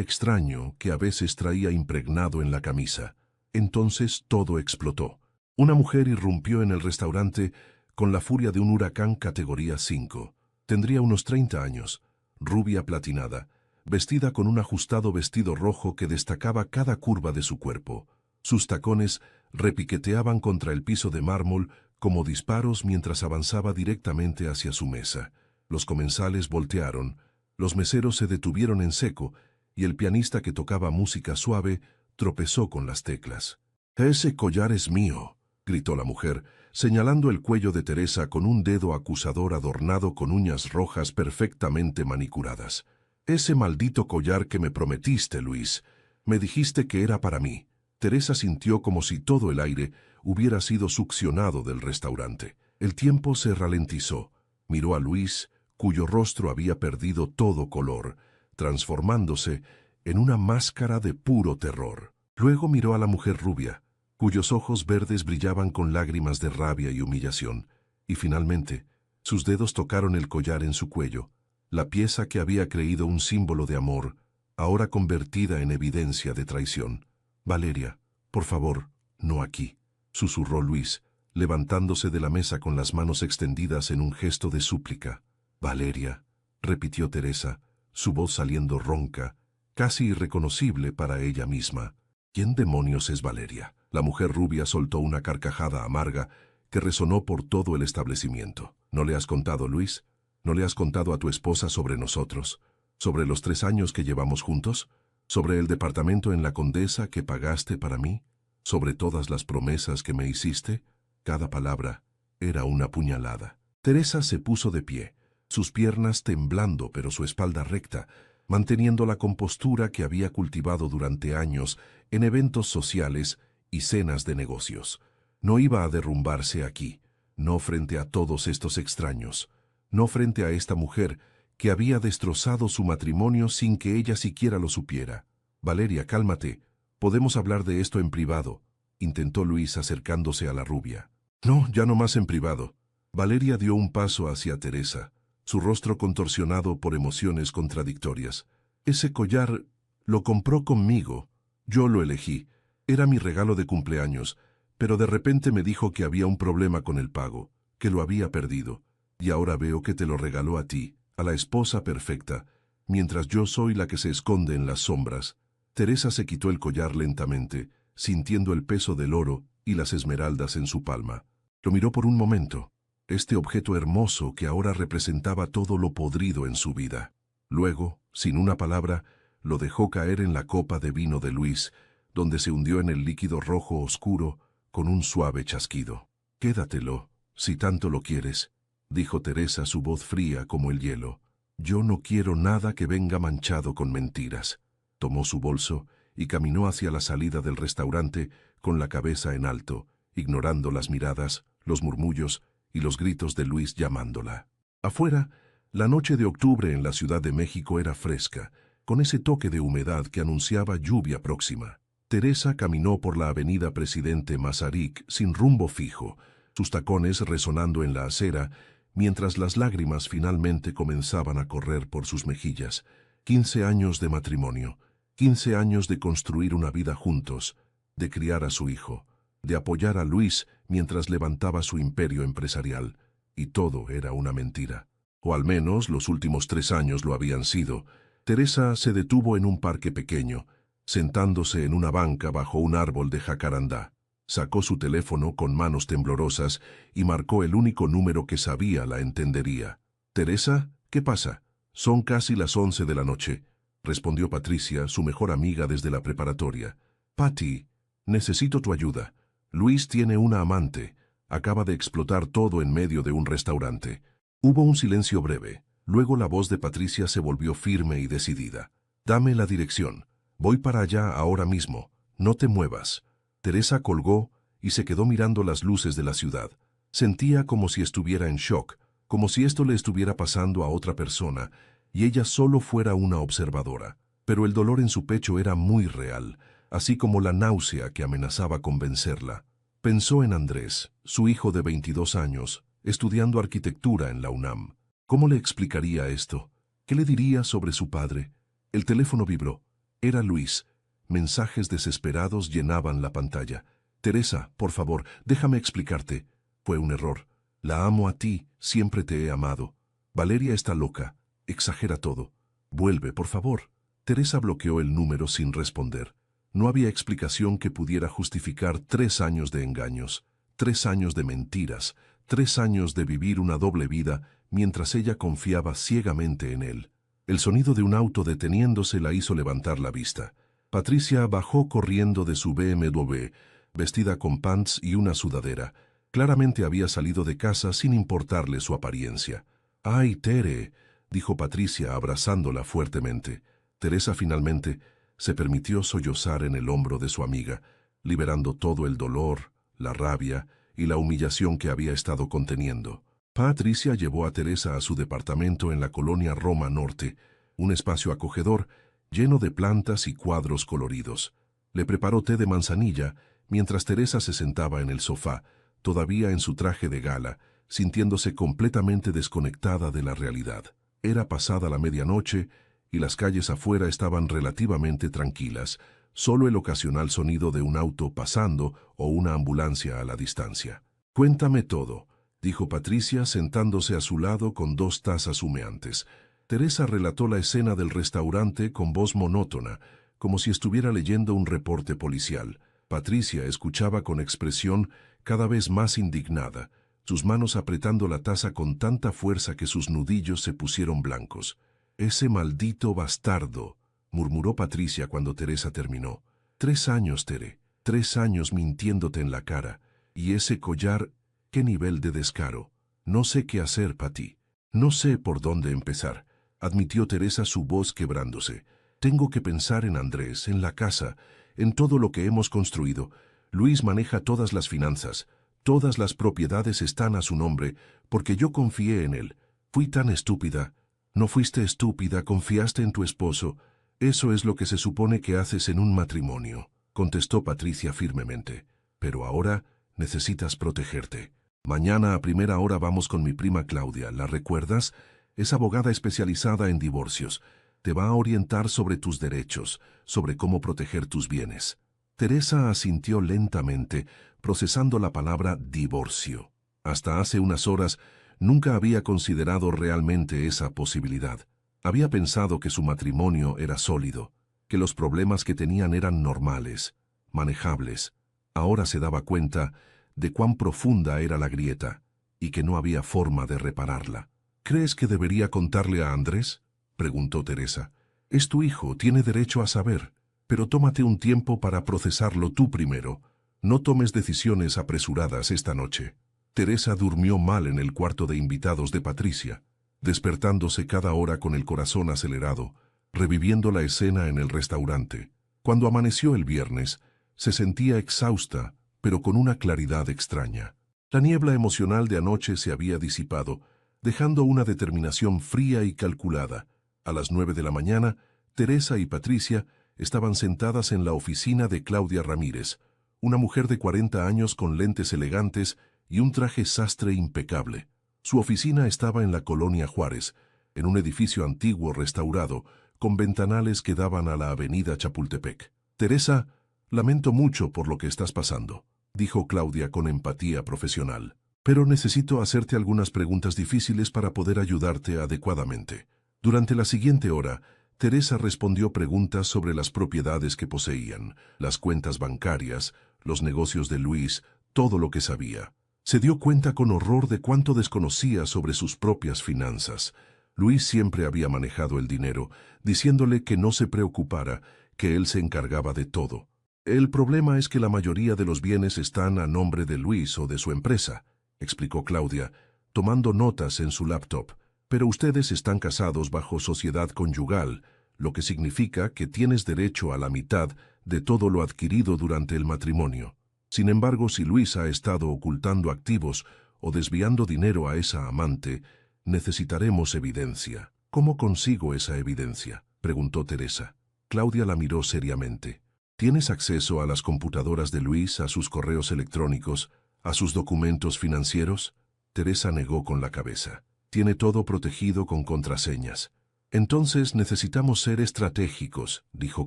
extraño que a veces traía impregnado en la camisa. Entonces todo explotó. Una mujer irrumpió en el restaurante con la furia de un huracán categoría 5. Tendría unos 30 años, rubia platinada, vestida con un ajustado vestido rojo que destacaba cada curva de su cuerpo. Sus tacones repiqueteaban contra el piso de mármol como disparos mientras avanzaba directamente hacia su mesa. Los comensales voltearon, los meseros se detuvieron en seco y el pianista que tocaba música suave tropezó con las teclas. «Ese collar es mío», gritó la mujer, señalando el cuello de Teresa con un dedo acusador adornado con uñas rojas perfectamente manicuradas. «Ese maldito collar que me prometiste, Luis. Me dijiste que era para mí». Teresa sintió como si todo el aire hubiera sido succionado del restaurante. El tiempo se ralentizó. Miró a Luis, cuyo rostro había perdido todo color, transformándose en una máscara de puro terror. Luego miró a la mujer rubia, cuyos ojos verdes brillaban con lágrimas de rabia y humillación, y finalmente sus dedos tocaron el collar en su cuello, la pieza que había creído un símbolo de amor, ahora convertida en evidencia de traición. «Valeria, por favor, no aquí», susurró Luis, levantándose de la mesa con las manos extendidas en un gesto de súplica. «Valeria», repitió Teresa, su voz saliendo ronca, casi irreconocible para ella misma. «¿Quién demonios es Valeria?». La mujer rubia soltó una carcajada amarga que resonó por todo el establecimiento. «¿No le has contado, Luis? ¿No le has contado a tu esposa sobre nosotros? ¿Sobre los 3 años que llevamos juntos? ¿Sobre el departamento en la Condesa que pagaste para mí? ¿Sobre todas las promesas que me hiciste?». Cada palabra era una puñalada. Teresa se puso de pie, sus piernas temblando pero su espalda recta, manteniendo la compostura que había cultivado durante años en eventos sociales y cenas de negocios. No iba a derrumbarse aquí, no frente a todos estos extraños, no frente a esta mujer que había destrozado su matrimonio sin que ella siquiera lo supiera. «Valeria, cálmate, podemos hablar de esto en privado», intentó Luis acercándose a la rubia. «No, ya no más en privado». Valeria dio un paso hacia Teresa, su rostro contorsionado por emociones contradictorias. «Ese collar lo compró conmigo, yo lo elegí, era mi regalo de cumpleaños, pero de repente me dijo que había un problema con el pago, que lo había perdido, y ahora veo que te lo regaló a ti, a la esposa perfecta, mientras yo soy la que se esconde en las sombras». Teresa se quitó el collar lentamente, sintiendo el peso del oro y las esmeraldas en su palma. Lo miró por un momento, este objeto hermoso que ahora representaba todo lo podrido en su vida. Luego, sin una palabra, lo dejó caer en la copa de vino de Luis, donde se hundió en el líquido rojo oscuro con un suave chasquido. «Quédatelo, si tanto lo quieres», dijo Teresa, su voz fría como el hielo. «Yo no quiero nada que venga manchado con mentiras». Tomó su bolso y caminó hacia la salida del restaurante con la cabeza en alto, ignorando las miradas, los murmullos y los gritos de Luis llamándola. Afuera, la noche de octubre en la Ciudad de México era fresca, con ese toque de humedad que anunciaba lluvia próxima. Teresa caminó por la avenida Presidente Mazarik sin rumbo fijo, sus tacones resonando en la acera, mientras las lágrimas finalmente comenzaban a correr por sus mejillas. 15 años de matrimonio, 15 años de construir una vida juntos, de criar a su hijo, de apoyar a Luis mientras levantaba su imperio empresarial, y todo era una mentira. O al menos los últimos 3 años lo habían sido. Teresa se detuvo en un parque pequeño, sentándose en una banca bajo un árbol de jacarandá. Sacó su teléfono con manos temblorosas y marcó el único número que sabía la entendería. «Teresa, ¿qué pasa?» «Son casi las 11 de la noche», respondió Patricia, su mejor amiga desde la preparatoria. «Patty, necesito tu ayuda. Luis tiene una amante. Acaba de explotar todo en medio de un restaurante». Hubo un silencio breve. Luego la voz de Patricia se volvió firme y decidida. «Dame la dirección. Voy para allá ahora mismo. No te muevas». Teresa colgó y se quedó mirando las luces de la ciudad. Sentía como si estuviera en shock, como si esto le estuviera pasando a otra persona, y ella solo fuera una observadora. Pero el dolor en su pecho era muy real, así como la náusea que amenazaba con vencerla. Pensó en Andrés, su hijo de 22 años, estudiando arquitectura en la UNAM. ¿Cómo le explicaría esto? ¿Qué le diría sobre su padre? El teléfono vibró. Era Luis. Mensajes desesperados llenaban la pantalla. «Teresa, por favor, déjame explicarte. Fue un error. La amo a ti, siempre te he amado. Valeria está loca. Exagera todo. Vuelve, por favor». Teresa bloqueó el número sin responder. No había explicación que pudiera justificar 3 años de engaños, 3 años de mentiras, 3 años de vivir una doble vida mientras ella confiaba ciegamente en él. El sonido de un auto deteniéndose la hizo levantar la vista. Patricia bajó corriendo de su BMW, vestida con pants y una sudadera. Claramente había salido de casa sin importarle su apariencia. «¡Ay, Tere!», dijo Patricia abrazándola fuertemente. Teresa finalmente se permitió sollozar en el hombro de su amiga, liberando todo el dolor, la rabia y la humillación que había estado conteniendo. Patricia llevó a Teresa a su departamento en la colonia Roma Norte, un espacio acogedor, lleno de plantas y cuadros coloridos. Le preparó té de manzanilla, mientras Teresa se sentaba en el sofá, todavía en su traje de gala, sintiéndose completamente desconectada de la realidad. Era pasada la medianoche y las calles afuera estaban relativamente tranquilas, solo el ocasional sonido de un auto pasando o una ambulancia a la distancia. «Cuéntame todo», dijo Patricia sentándose a su lado con 2 tazas humeantes. Teresa relató la escena del restaurante con voz monótona, como si estuviera leyendo un reporte policial. Patricia escuchaba con expresión cada vez más indignada, sus manos apretando la taza con tanta fuerza que sus nudillos se pusieron blancos. «Ese maldito bastardo», murmuró Patricia cuando Teresa terminó. «3 años, Tere, 3 años mintiéndote en la cara. Y ese collar, ¿qué nivel de descaro? No sé qué hacer, Pati. No sé por dónde empezar», admitió Teresa, su voz quebrándose. «Tengo que pensar en Andrés, en la casa, en todo lo que hemos construido. Luis maneja todas las finanzas, todas las propiedades están a su nombre, porque yo confié en él. Fui tan estúpida». «No fuiste estúpida, confiaste en tu esposo. Eso es lo que se supone que haces en un matrimonio», contestó Patricia firmemente. «Pero ahora necesitas protegerte. Mañana a primera hora vamos con mi prima Claudia, ¿la recuerdas? Es abogada especializada en divorcios. Te va a orientar sobre tus derechos, sobre cómo proteger tus bienes». Teresa asintió lentamente, procesando la palabra divorcio. Hasta hace unas horas nunca había considerado realmente esa posibilidad. Había pensado que su matrimonio era sólido, que los problemas que tenían eran normales, manejables. Ahora se daba cuenta de cuán profunda era la grieta y que no había forma de repararla. «¿Crees que debería contarle a Andrés?», preguntó Teresa. «Es tu hijo, tiene derecho a saber, pero tómate un tiempo para procesarlo tú primero. No tomes decisiones apresuradas esta noche». Teresa durmió mal en el cuarto de invitados de Patricia, despertándose cada hora con el corazón acelerado, reviviendo la escena en el restaurante. Cuando amaneció el viernes, se sentía exhausta, pero con una claridad extraña. La niebla emocional de anoche se había disipado, dejando una determinación fría y calculada. A las 9 de la mañana, Teresa y Patricia estaban sentadas en la oficina de Claudia Ramírez, una mujer de 40 años con lentes elegantes y un traje sastre impecable. Su oficina estaba en la Colonia Juárez, en un edificio antiguo restaurado, con ventanales que daban a la avenida Chapultepec. «Teresa, lamento mucho por lo que estás pasando», dijo Claudia con empatía profesional. «Pero necesito hacerte algunas preguntas difíciles para poder ayudarte adecuadamente». Durante la siguiente hora, Teresa respondió preguntas sobre las propiedades que poseían, las cuentas bancarias, los negocios de Luis, todo lo que sabía. Se dio cuenta con horror de cuánto desconocía sobre sus propias finanzas. Luis siempre había manejado el dinero, diciéndole que no se preocupara, que él se encargaba de todo. «El problema es que la mayoría de los bienes están a nombre de Luis o de su empresa», explicó Claudia, tomando notas en su laptop. «Pero ustedes están casados bajo sociedad conyugal, lo que significa que tienes derecho a la mitad de todo lo adquirido durante el matrimonio. Sin embargo, si Luis ha estado ocultando activos o desviando dinero a esa amante, necesitaremos evidencia». «¿Cómo consigo esa evidencia?», preguntó Teresa. Claudia la miró seriamente. «¿Tienes acceso a las computadoras de Luis, a sus correos electrónicos, a sus documentos financieros?» Teresa negó con la cabeza. «Tiene todo protegido con contraseñas». «Entonces necesitamos ser estratégicos», dijo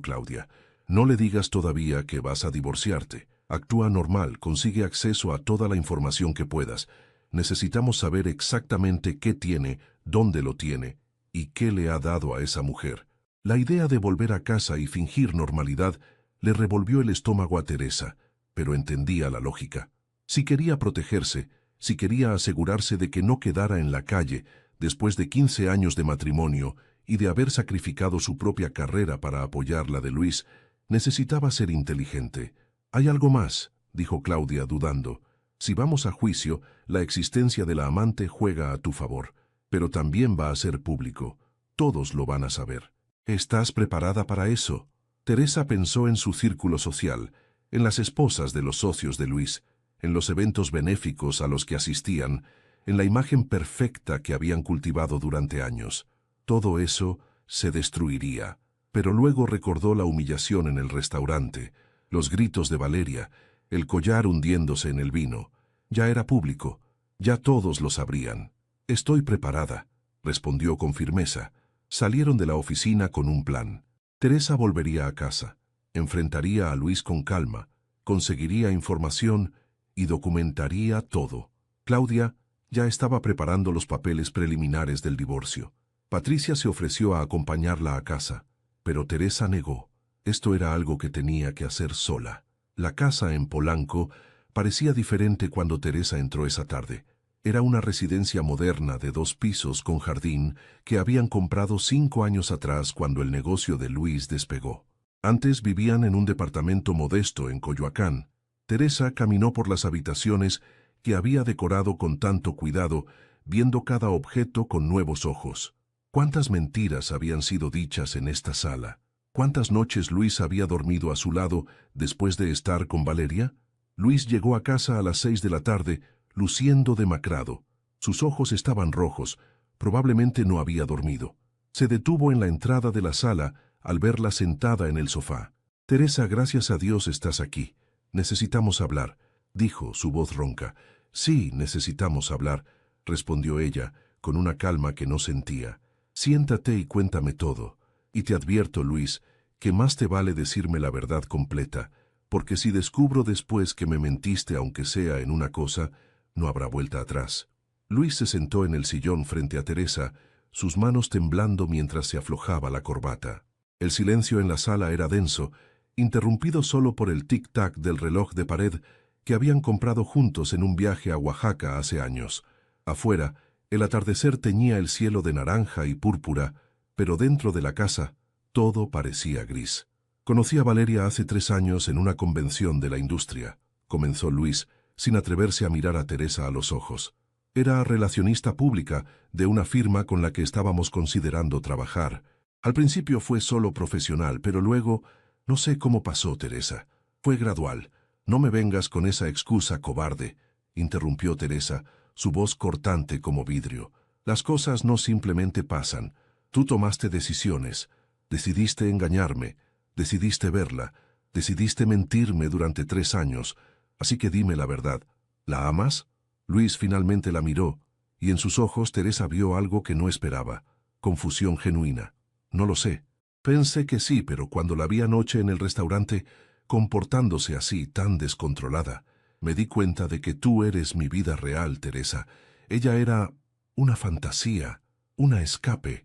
Claudia. «No le digas todavía que vas a divorciarte. Actúa normal, consigue acceso a toda la información que puedas. Necesitamos saber exactamente qué tiene, dónde lo tiene y qué le ha dado a esa mujer». La idea de volver a casa y fingir normalidad le revolvió el estómago a Teresa, pero entendía la lógica. Si quería protegerse, si quería asegurarse de que no quedara en la calle después de 15 años de matrimonio y de haber sacrificado su propia carrera para apoyar la de Luis, necesitaba ser inteligente. «Hay algo más», dijo Claudia dudando. «Si vamos a juicio, la existencia de la amante juega a tu favor, pero también va a ser público. Todos lo van a saber. ¿Estás preparada para eso?». Teresa pensó en su círculo social, en las esposas de los socios de Luis, en los eventos benéficos a los que asistían, en la imagen perfecta que habían cultivado durante años. Todo eso se destruiría. Pero luego recordó la humillación en el restaurante, los gritos de Valeria, el collar hundiéndose en el vino. Ya era público, ya todos lo sabrían. «Estoy preparada», respondió con firmeza. Salieron de la oficina con un plan. Teresa volvería a casa, enfrentaría a Luis con calma, conseguiría información y documentaría todo. Claudia ya estaba preparando los papeles preliminares del divorcio. Patricia se ofreció a acompañarla a casa, pero Teresa negó. Esto era algo que tenía que hacer sola. La casa en Polanco parecía diferente cuando Teresa entró esa tarde. Era una residencia moderna de 2 pisos con jardín que habían comprado 5 años atrás cuando el negocio de Luis despegó. Antes vivían en un departamento modesto en Coyoacán. Teresa caminó por las habitaciones que había decorado con tanto cuidado, viendo cada objeto con nuevos ojos. ¿Cuántas mentiras habían sido dichas en esta sala? ¿Cuántas noches Luis había dormido a su lado después de estar con Valeria? Luis llegó a casa a las 6 de la tarde, luciendo demacrado. Sus ojos estaban rojos, probablemente no había dormido. Se detuvo en la entrada de la sala al verla sentada en el sofá. «Teresa, gracias a Dios estás aquí. Necesitamos hablar», dijo, su voz ronca. «Sí, necesitamos hablar», respondió ella, con una calma que no sentía. «Siéntate y cuéntame todo. Y te advierto, Luis, que más te vale decirme la verdad completa, porque si descubro después que me mentiste aunque sea en una cosa, no habrá vuelta atrás». Luis se sentó en el sillón frente a Teresa, sus manos temblando mientras se aflojaba la corbata. El silencio en la sala era denso, interrumpido solo por el tic-tac del reloj de pared que habían comprado juntos en un viaje a Oaxaca hace años. Afuera, el atardecer teñía el cielo de naranja y púrpura, pero dentro de la casa todo parecía gris. «Conocí a Valeria hace 3 años en una convención de la industria», comenzó Luis, sin atreverse a mirar a Teresa a los ojos. «Era relacionista pública de una firma con la que estábamos considerando trabajar. Al principio fue solo profesional, pero luego, no sé cómo pasó, Teresa. Fue gradual. No me vengas con esa excusa cobarde, interrumpió Teresa, su voz cortante como vidrio. Las cosas no simplemente pasan. Tú tomaste decisiones. Decidiste engañarme. Decidiste verla. Decidiste mentirme durante 3 años. Así que dime la verdad. ¿La amas? Luis finalmente la miró, y en sus ojos Teresa vio algo que no esperaba. Confusión genuina. No lo sé. Pensé que sí, pero cuando la vi anoche en el restaurante, comportándose así, tan descontrolada, me di cuenta de que tú eres mi vida real, Teresa. Ella era una fantasía, un escape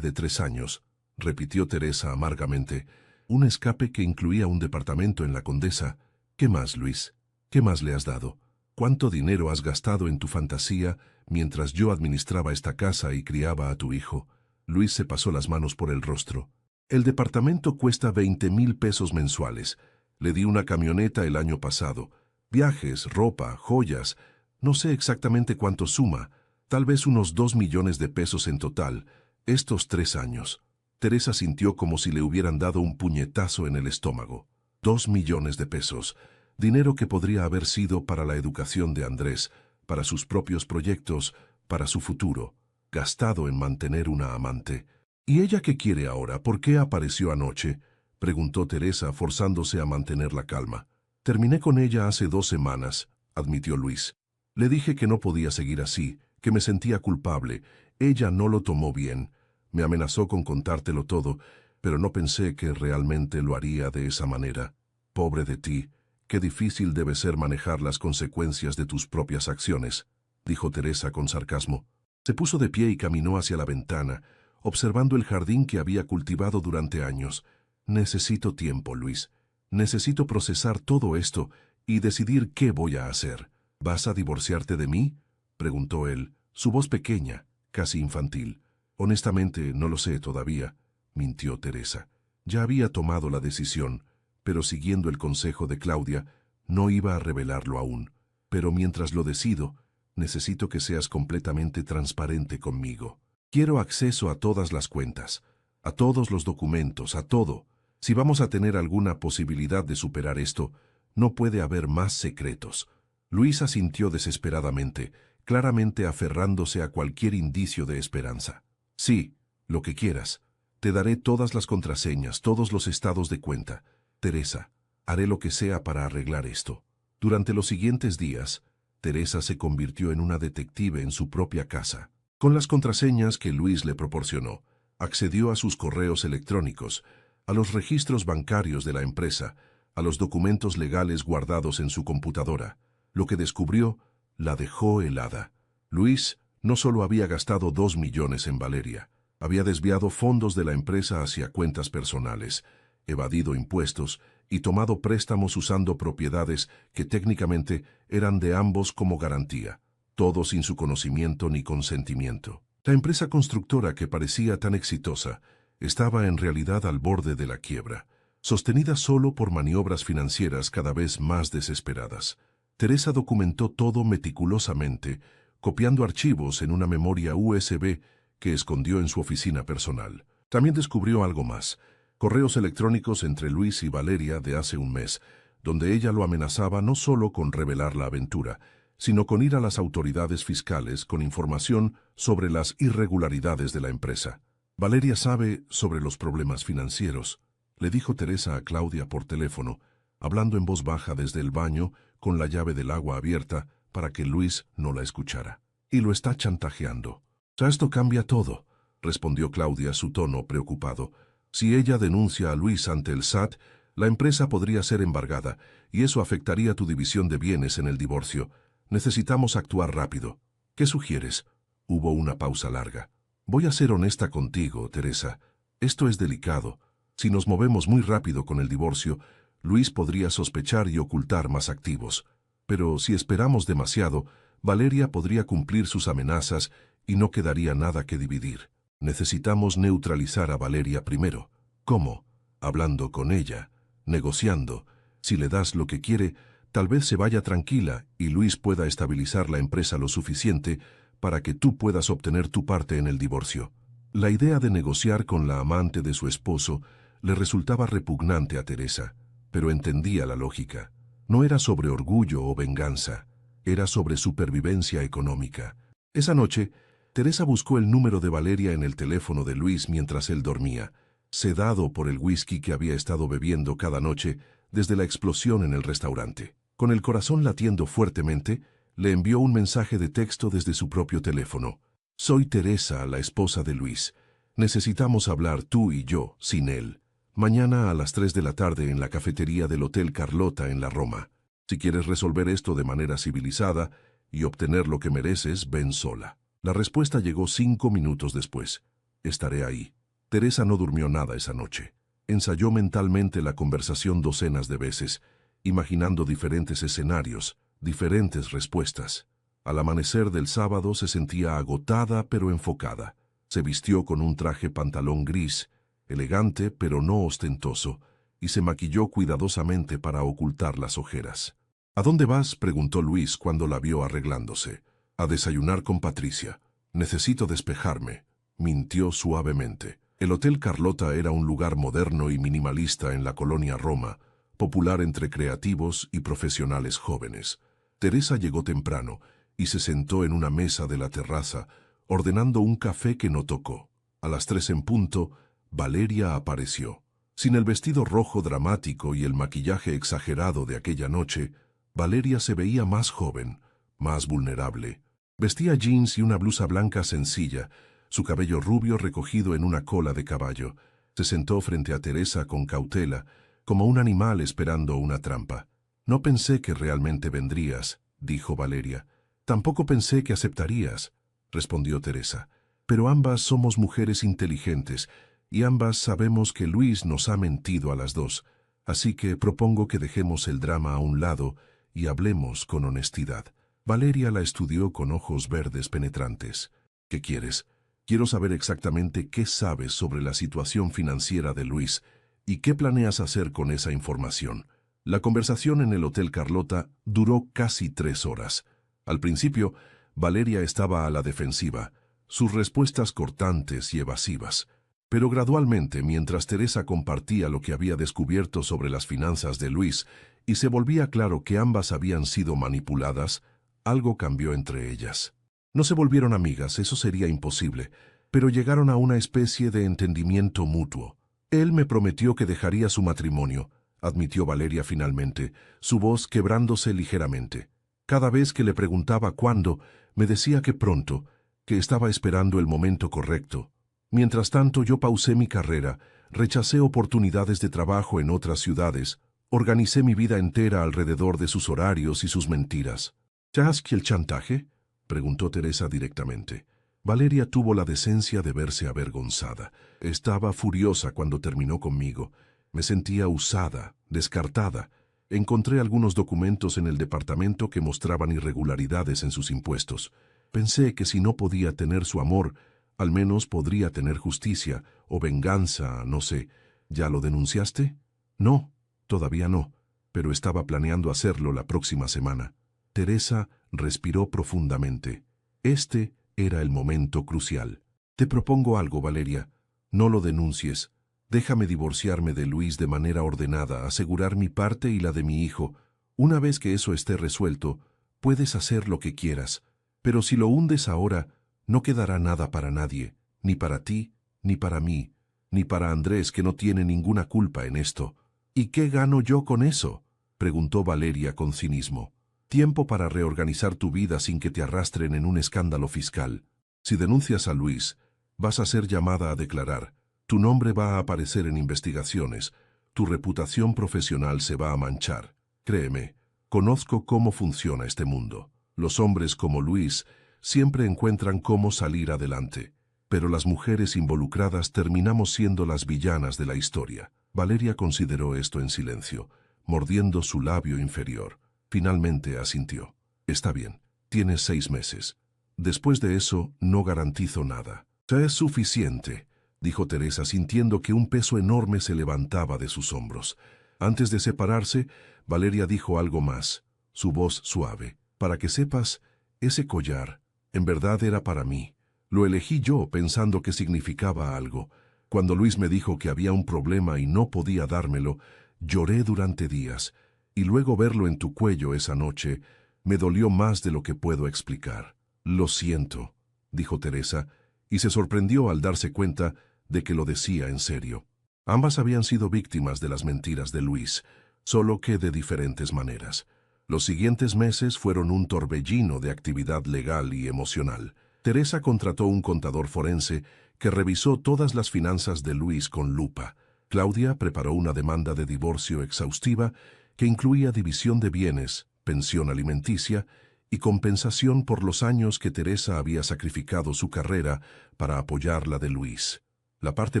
de 3 años, repitió Teresa amargamente, un escape que incluía un departamento en la Condesa. ¿Qué más, Luis? ¿Qué más le has dado? ¿Cuánto dinero has gastado en tu fantasía mientras yo administraba esta casa y criaba a tu hijo? Luis se pasó las manos por el rostro. El departamento cuesta 20,000 pesos mensuales. Le di una camioneta el año pasado. Viajes, ropa, joyas. No sé exactamente cuánto suma. Tal vez unos 2 millones de pesos en total. Estos 3 años. Teresa sintió como si le hubieran dado un puñetazo en el estómago. 2 millones de pesos. Dinero que podría haber sido para la educación de Andrés, para sus propios proyectos, para su futuro. Gastado en mantener una amante. ¿Y ella qué quiere ahora? ¿Por qué apareció anoche? Preguntó Teresa, forzándose a mantener la calma. Terminé con ella hace 2 semanas, admitió Luis. Le dije que no podía seguir así, que me sentía culpable. Ella no lo tomó bien. Me amenazó con contártelo todo, pero no pensé que realmente lo haría de esa manera. Pobre de ti, qué difícil debe ser manejar las consecuencias de tus propias acciones, dijo Teresa con sarcasmo. Se puso de pie y caminó hacia la ventana, observando el jardín que había cultivado durante años. Necesito tiempo, Luis. Necesito procesar todo esto y decidir qué voy a hacer. ¿Vas a divorciarte de mí?, preguntó él, su voz pequeña, casi infantil. Honestamente, no lo sé todavía, mintió Teresa. Ya había tomado la decisión, pero siguiendo el consejo de Claudia, no iba a revelarlo aún. Pero mientras lo decido, necesito que seas completamente transparente conmigo. Quiero acceso a todas las cuentas, a todos los documentos, a todo. Si vamos a tener alguna posibilidad de superar esto, no puede haber más secretos. Luis asintió desesperadamente, claramente aferrándose a cualquier indicio de esperanza. Sí, lo que quieras. Te daré todas las contraseñas, todos los estados de cuenta. Teresa, haré lo que sea para arreglar esto. Durante los siguientes días, Teresa se convirtió en una detective en su propia casa. Con las contraseñas que Luis le proporcionó, accedió a sus correos electrónicos, a los registros bancarios de la empresa, a los documentos legales guardados en su computadora. Lo que descubrió la dejó helada. Luis no solo había gastado 2 millones en Valeria, había desviado fondos de la empresa hacia cuentas personales, evadido impuestos y tomado préstamos usando propiedades que técnicamente eran de ambos como garantía, todo sin su conocimiento ni consentimiento. La empresa constructora que parecía tan exitosa estaba en realidad al borde de la quiebra, sostenida solo por maniobras financieras cada vez más desesperadas. Teresa documentó todo meticulosamente, copiando archivos en una memoria USB que escondió en su oficina personal. También descubrió algo más: correos electrónicos entre Luis y Valeria de hace un mes, donde ella lo amenazaba no solo con revelar la aventura, sino con ir a las autoridades fiscales con información sobre las irregularidades de la empresa. Valeria sabe sobre los problemas financieros, le dijo Teresa a Claudia por teléfono, hablando en voz baja desde el baño con la llave del agua abierta para que Luis no la escuchara. Y lo está chantajeando. «Ya esto cambia todo», respondió Claudia, su tono preocupado. «Si ella denuncia a Luis ante el SAT, la empresa podría ser embargada, y eso afectaría tu división de bienes en el divorcio. Necesitamos actuar rápido. ¿Qué sugieres?» Hubo una pausa larga. «Voy a ser honesta contigo, Teresa. Esto es delicado. Si nos movemos muy rápido con el divorcio, Luis podría sospechar y ocultar más activos. Pero si esperamos demasiado, Valeria podría cumplir sus amenazas y no quedaría nada que dividir. Necesitamos neutralizar a Valeria primero». «¿Cómo?» «Hablando con ella, negociando. Si le das lo que quiere, tal vez se vaya tranquila y Luis pueda estabilizar la empresa lo suficiente para que tú puedas obtener tu parte en el divorcio. La idea de negociar con la amante de su esposo le resultaba repugnante a Teresa, pero entendía la lógica. No era sobre orgullo o venganza, era sobre supervivencia económica. Esa noche, Teresa buscó el número de Valeria en el teléfono de Luis mientras él dormía, sedado por el whisky que había estado bebiendo cada noche desde la explosión en el restaurante. Con el corazón latiendo fuertemente, le envió un mensaje de texto desde su propio teléfono. Soy Teresa, la esposa de Luis. Necesitamos hablar tú y yo, sin él. Mañana a las 3 de la tarde en la cafetería del Hotel Carlota en la Roma. Si quieres resolver esto de manera civilizada y obtener lo que mereces, ven sola. La respuesta llegó 5 minutos después. Estaré ahí. Teresa no durmió nada esa noche. Ensayó mentalmente la conversación docenas de veces, imaginando diferentes escenarios, diferentes respuestas. Al amanecer del sábado se sentía agotada pero enfocada. Se vistió con un traje pantalón gris, elegante pero no ostentoso, y se maquilló cuidadosamente para ocultar las ojeras. ¿A dónde vas?, preguntó Luis cuando la vio arreglándose. A desayunar con Patricia. Necesito despejarme, mintió suavemente. El Hotel Carlota era un lugar moderno y minimalista en la colonia Roma, popular entre creativos y profesionales jóvenes. Teresa llegó temprano y se sentó en una mesa de la terraza, ordenando un café que no tocó. A las 3 en punto, Valeria apareció. Sin el vestido rojo dramático y el maquillaje exagerado de aquella noche, Valeria se veía más joven, más vulnerable. Vestía jeans y una blusa blanca sencilla, su cabello rubio recogido en una cola de caballo. Se sentó frente a Teresa con cautela, como un animal esperando una trampa. No pensé que realmente vendrías, dijo Valeria. Tampoco pensé que aceptarías, respondió Teresa. Pero ambas somos mujeres inteligentes y ambas sabemos que Luis nos ha mentido a las dos, así que propongo que dejemos el drama a un lado y hablemos con honestidad. Valeria la estudió con ojos verdes penetrantes. ¿Qué quieres? Quiero saber exactamente qué sabes sobre la situación financiera de Luis y qué planeas hacer con esa información. La conversación en el Hotel Carlota duró casi 3 horas. Al principio, Valeria estaba a la defensiva, sus respuestas cortantes y evasivas. Pero gradualmente, mientras Teresa compartía lo que había descubierto sobre las finanzas de Luis y se volvía claro que ambas habían sido manipuladas, algo cambió entre ellas. No se volvieron amigas, eso sería imposible, pero llegaron a una especie de entendimiento mutuo. Él me prometió que dejaría su matrimonio, admitió Valeria finalmente, su voz quebrándose ligeramente. Cada vez que le preguntaba cuándo, me decía que pronto, que estaba esperando el momento correcto. Mientras tanto, yo pausé mi carrera, rechacé oportunidades de trabajo en otras ciudades, organicé mi vida entera alrededor de sus horarios y sus mentiras. ¿Sabes el chantaje?, preguntó Teresa directamente. Valeria tuvo la decencia de verse avergonzada. Estaba furiosa cuando terminó conmigo. Me sentía usada, descartada. Encontré algunos documentos en el departamento que mostraban irregularidades en sus impuestos. Pensé que si no podía tener su amor, al menos podría tener justicia o venganza, no sé. ¿Ya lo denunciaste? No, todavía no, pero estaba planeando hacerlo la próxima semana. Teresa respiró profundamente. Este era el momento crucial. Te propongo algo, Valeria. No lo denuncies. Déjame divorciarme de Luis de manera ordenada, asegurar mi parte y la de mi hijo. Una vez que eso esté resuelto, puedes hacer lo que quieras. Pero si lo hundes ahora, no quedará nada para nadie, ni para ti, ni para mí, ni para Andrés, que no tiene ninguna culpa en esto. ¿Y qué gano yo con eso?, preguntó Valeria con cinismo. Tiempo para reorganizar tu vida sin que te arrastren en un escándalo fiscal. Si denuncias a Luis, vas a ser llamada a declarar. Tu nombre va a aparecer en investigaciones. Tu reputación profesional se va a manchar. Créeme, conozco cómo funciona este mundo. Los hombres como Luis siempre encuentran cómo salir adelante, pero las mujeres involucradas terminamos siendo las villanas de la historia. Valeria consideró esto en silencio, mordiendo su labio inferior. Finalmente asintió. Está bien, tienes 6 meses. Después de eso, no garantizo nada. Ya es suficiente, dijo Teresa, sintiendo que un peso enorme se levantaba de sus hombros. Antes de separarse, Valeria dijo algo más, su voz suave. Para que sepas, ese collar en verdad era para mí. Lo elegí yo pensando que significaba algo. Cuando Luis me dijo que había un problema y no podía dármelo, lloré durante días, y luego verlo en tu cuello esa noche me dolió más de lo que puedo explicar. Lo siento, dijo Teresa, y se sorprendió al darse cuenta de que lo decía en serio. Ambas habían sido víctimas de las mentiras de Luis, solo que de diferentes maneras. Los siguientes meses fueron un torbellino de actividad legal y emocional. Teresa contrató un contador forense que revisó todas las finanzas de Luis con lupa. Claudia preparó una demanda de divorcio exhaustiva que incluía división de bienes, pensión alimenticia y compensación por los años que Teresa había sacrificado su carrera para apoyar la de Luis. La parte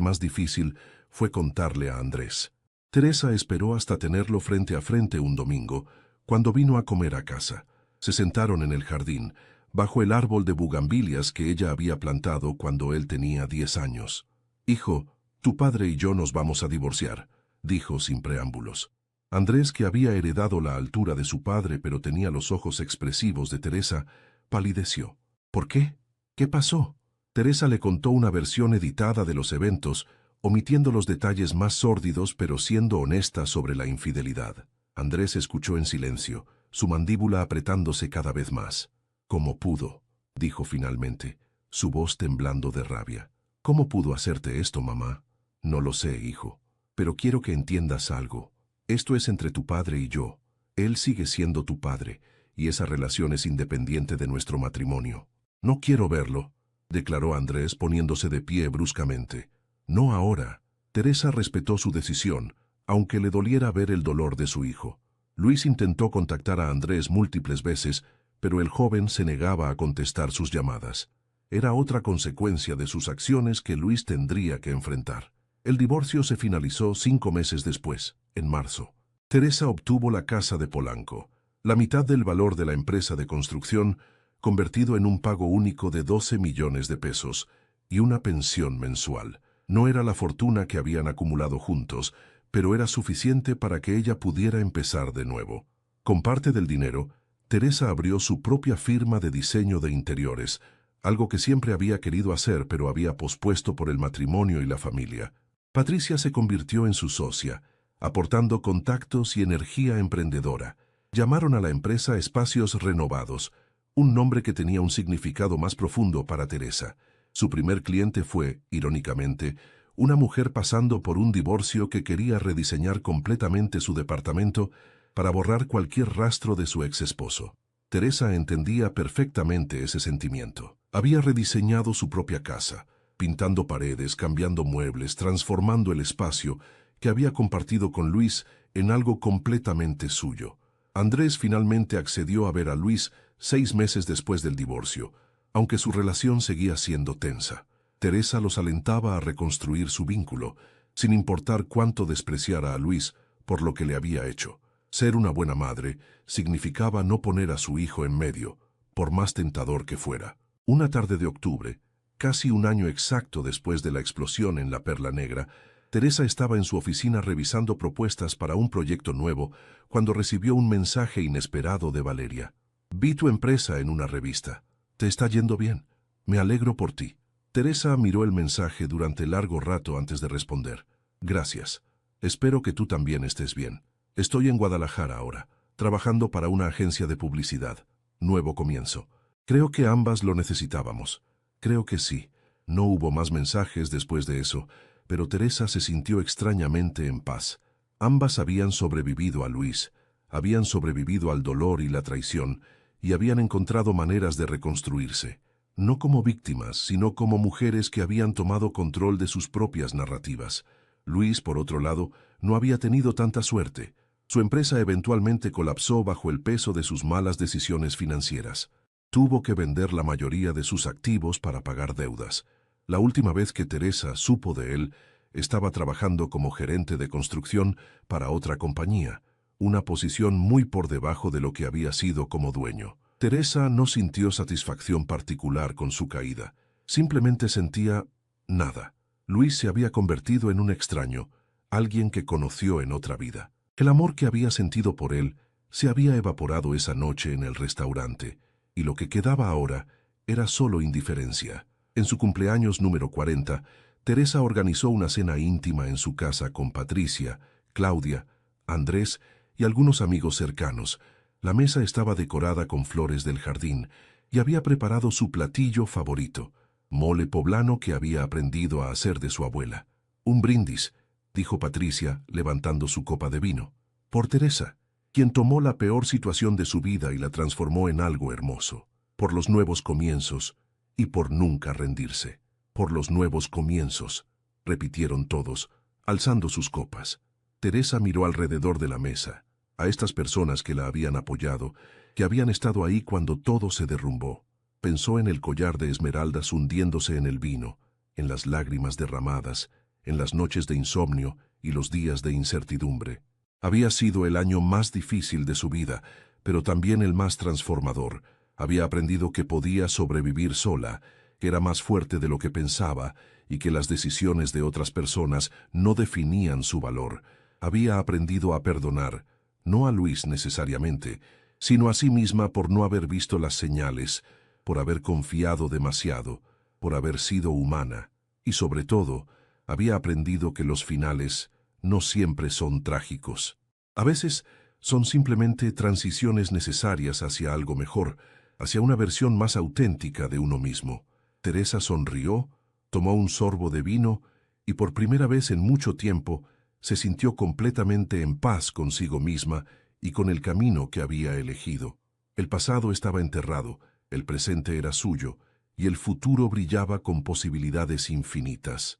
más difícil fue contarle a Andrés. Teresa esperó hasta tenerlo frente a frente un domingo, cuando vino a comer a casa. Se sentaron en el jardín, bajo el árbol de bugambilias que ella había plantado cuando él tenía 10 años. «Hijo, tu padre y yo nos vamos a divorciar», dijo sin preámbulos. Andrés, que había heredado la altura de su padre pero tenía los ojos expresivos de Teresa, palideció. «¿Por qué? ¿Qué pasó?». Teresa le contó una versión editada de los eventos, omitiendo los detalles más sórdidos pero siendo honesta sobre la infidelidad. Andrés escuchó en silencio, su mandíbula apretándose cada vez más. «¿Cómo pudo?», dijo finalmente, su voz temblando de rabia. «¿Cómo pudo hacerte esto, mamá?». «No lo sé, hijo, pero quiero que entiendas algo. Esto es entre tu padre y yo. Él sigue siendo tu padre, y esa relación es independiente de nuestro matrimonio». «No quiero verlo», declaró Andrés poniéndose de pie bruscamente. «No ahora». Teresa respetó su decisión, aunque le doliera ver el dolor de su hijo. Luis intentó contactar a Andrés múltiples veces, pero el joven se negaba a contestar sus llamadas. Era otra consecuencia de sus acciones que Luis tendría que enfrentar. El divorcio se finalizó 5 meses después, en marzo. Teresa obtuvo la casa de Polanco, la mitad del valor de la empresa de construcción, convertido en un pago único de 12 millones de pesos, y una pensión mensual. No era la fortuna que habían acumulado juntos, pero era suficiente para que ella pudiera empezar de nuevo. Con parte del dinero, Teresa abrió su propia firma de diseño de interiores, algo que siempre había querido hacer pero había pospuesto por el matrimonio y la familia. Patricia se convirtió en su socia, aportando contactos y energía emprendedora. Llamaron a la empresa Espacios Renovados, un nombre que tenía un significado más profundo para Teresa. Su primer cliente fue, irónicamente, una mujer pasando por un divorcio que quería rediseñar completamente su departamento para borrar cualquier rastro de su ex esposo. Teresa entendía perfectamente ese sentimiento. Había rediseñado su propia casa, pintando paredes, cambiando muebles, transformando el espacio que había compartido con Luis en algo completamente suyo. Andrés finalmente accedió a ver a Luis 6 meses después del divorcio, aunque su relación seguía siendo tensa. Teresa los alentaba a reconstruir su vínculo, sin importar cuánto despreciara a Luis por lo que le había hecho. Ser una buena madre significaba no poner a su hijo en medio, por más tentador que fuera. Una tarde de octubre, casi un año exacto después de la explosión en la Perla Negra, Teresa estaba en su oficina revisando propuestas para un proyecto nuevo cuando recibió un mensaje inesperado de Valeria. «Vi tu empresa en una revista. Te está yendo bien. Me alegro por ti». Teresa miró el mensaje durante largo rato antes de responder. «Gracias. Espero que tú también estés bien. Estoy en Guadalajara ahora, trabajando para una agencia de publicidad. Nuevo comienzo. Creo que ambas lo necesitábamos». «Creo que sí». No hubo más mensajes después de eso, pero Teresa se sintió extrañamente en paz. Ambas habían sobrevivido a Luis, habían sobrevivido al dolor y la traición, y habían encontrado maneras de reconstruirse. No como víctimas, sino como mujeres que habían tomado control de sus propias narrativas. Luis, por otro lado, no había tenido tanta suerte. Su empresa eventualmente colapsó bajo el peso de sus malas decisiones financieras. Tuvo que vender la mayoría de sus activos para pagar deudas. La última vez que Teresa supo de él, estaba trabajando como gerente de construcción para otra compañía, una posición muy por debajo de lo que había sido como dueño. Teresa no sintió satisfacción particular con su caída. Simplemente sentía nada. Luis se había convertido en un extraño, alguien que conoció en otra vida. El amor que había sentido por él se había evaporado esa noche en el restaurante, y lo que quedaba ahora era solo indiferencia. En su cumpleaños número 40, Teresa organizó una cena íntima en su casa con Patricia, Claudia, Andrés y algunos amigos cercanos. La mesa estaba decorada con flores del jardín y había preparado su platillo favorito, mole poblano que había aprendido a hacer de su abuela. Un brindis, dijo Patricia, levantando su copa de vino, por Teresa, quien tomó la peor situación de su vida y la transformó en algo hermoso, por los nuevos comienzos y por nunca rendirse. Por los nuevos comienzos, repitieron todos, alzando sus copas. Teresa miró alrededor de la mesa, a estas personas que la habían apoyado, que habían estado ahí cuando todo se derrumbó. Pensó en el collar de esmeraldas hundiéndose en el vino, en las lágrimas derramadas, en las noches de insomnio y los días de incertidumbre. Había sido el año más difícil de su vida, pero también el más transformador. Había aprendido que podía sobrevivir sola, que era más fuerte de lo que pensaba y que las decisiones de otras personas no definían su valor. Había aprendido a perdonar, no a Luis necesariamente, sino a sí misma por no haber visto las señales, por haber confiado demasiado, por haber sido humana, y sobre todo, había aprendido que los finales no siempre son trágicos. A veces son simplemente transiciones necesarias hacia algo mejor, hacia una versión más auténtica de uno mismo. Teresa sonrió, tomó un sorbo de vino y por primera vez en mucho tiempo se sintió completamente en paz consigo misma y con el camino que había elegido. El pasado estaba enterrado, el presente era suyo y el futuro brillaba con posibilidades infinitas.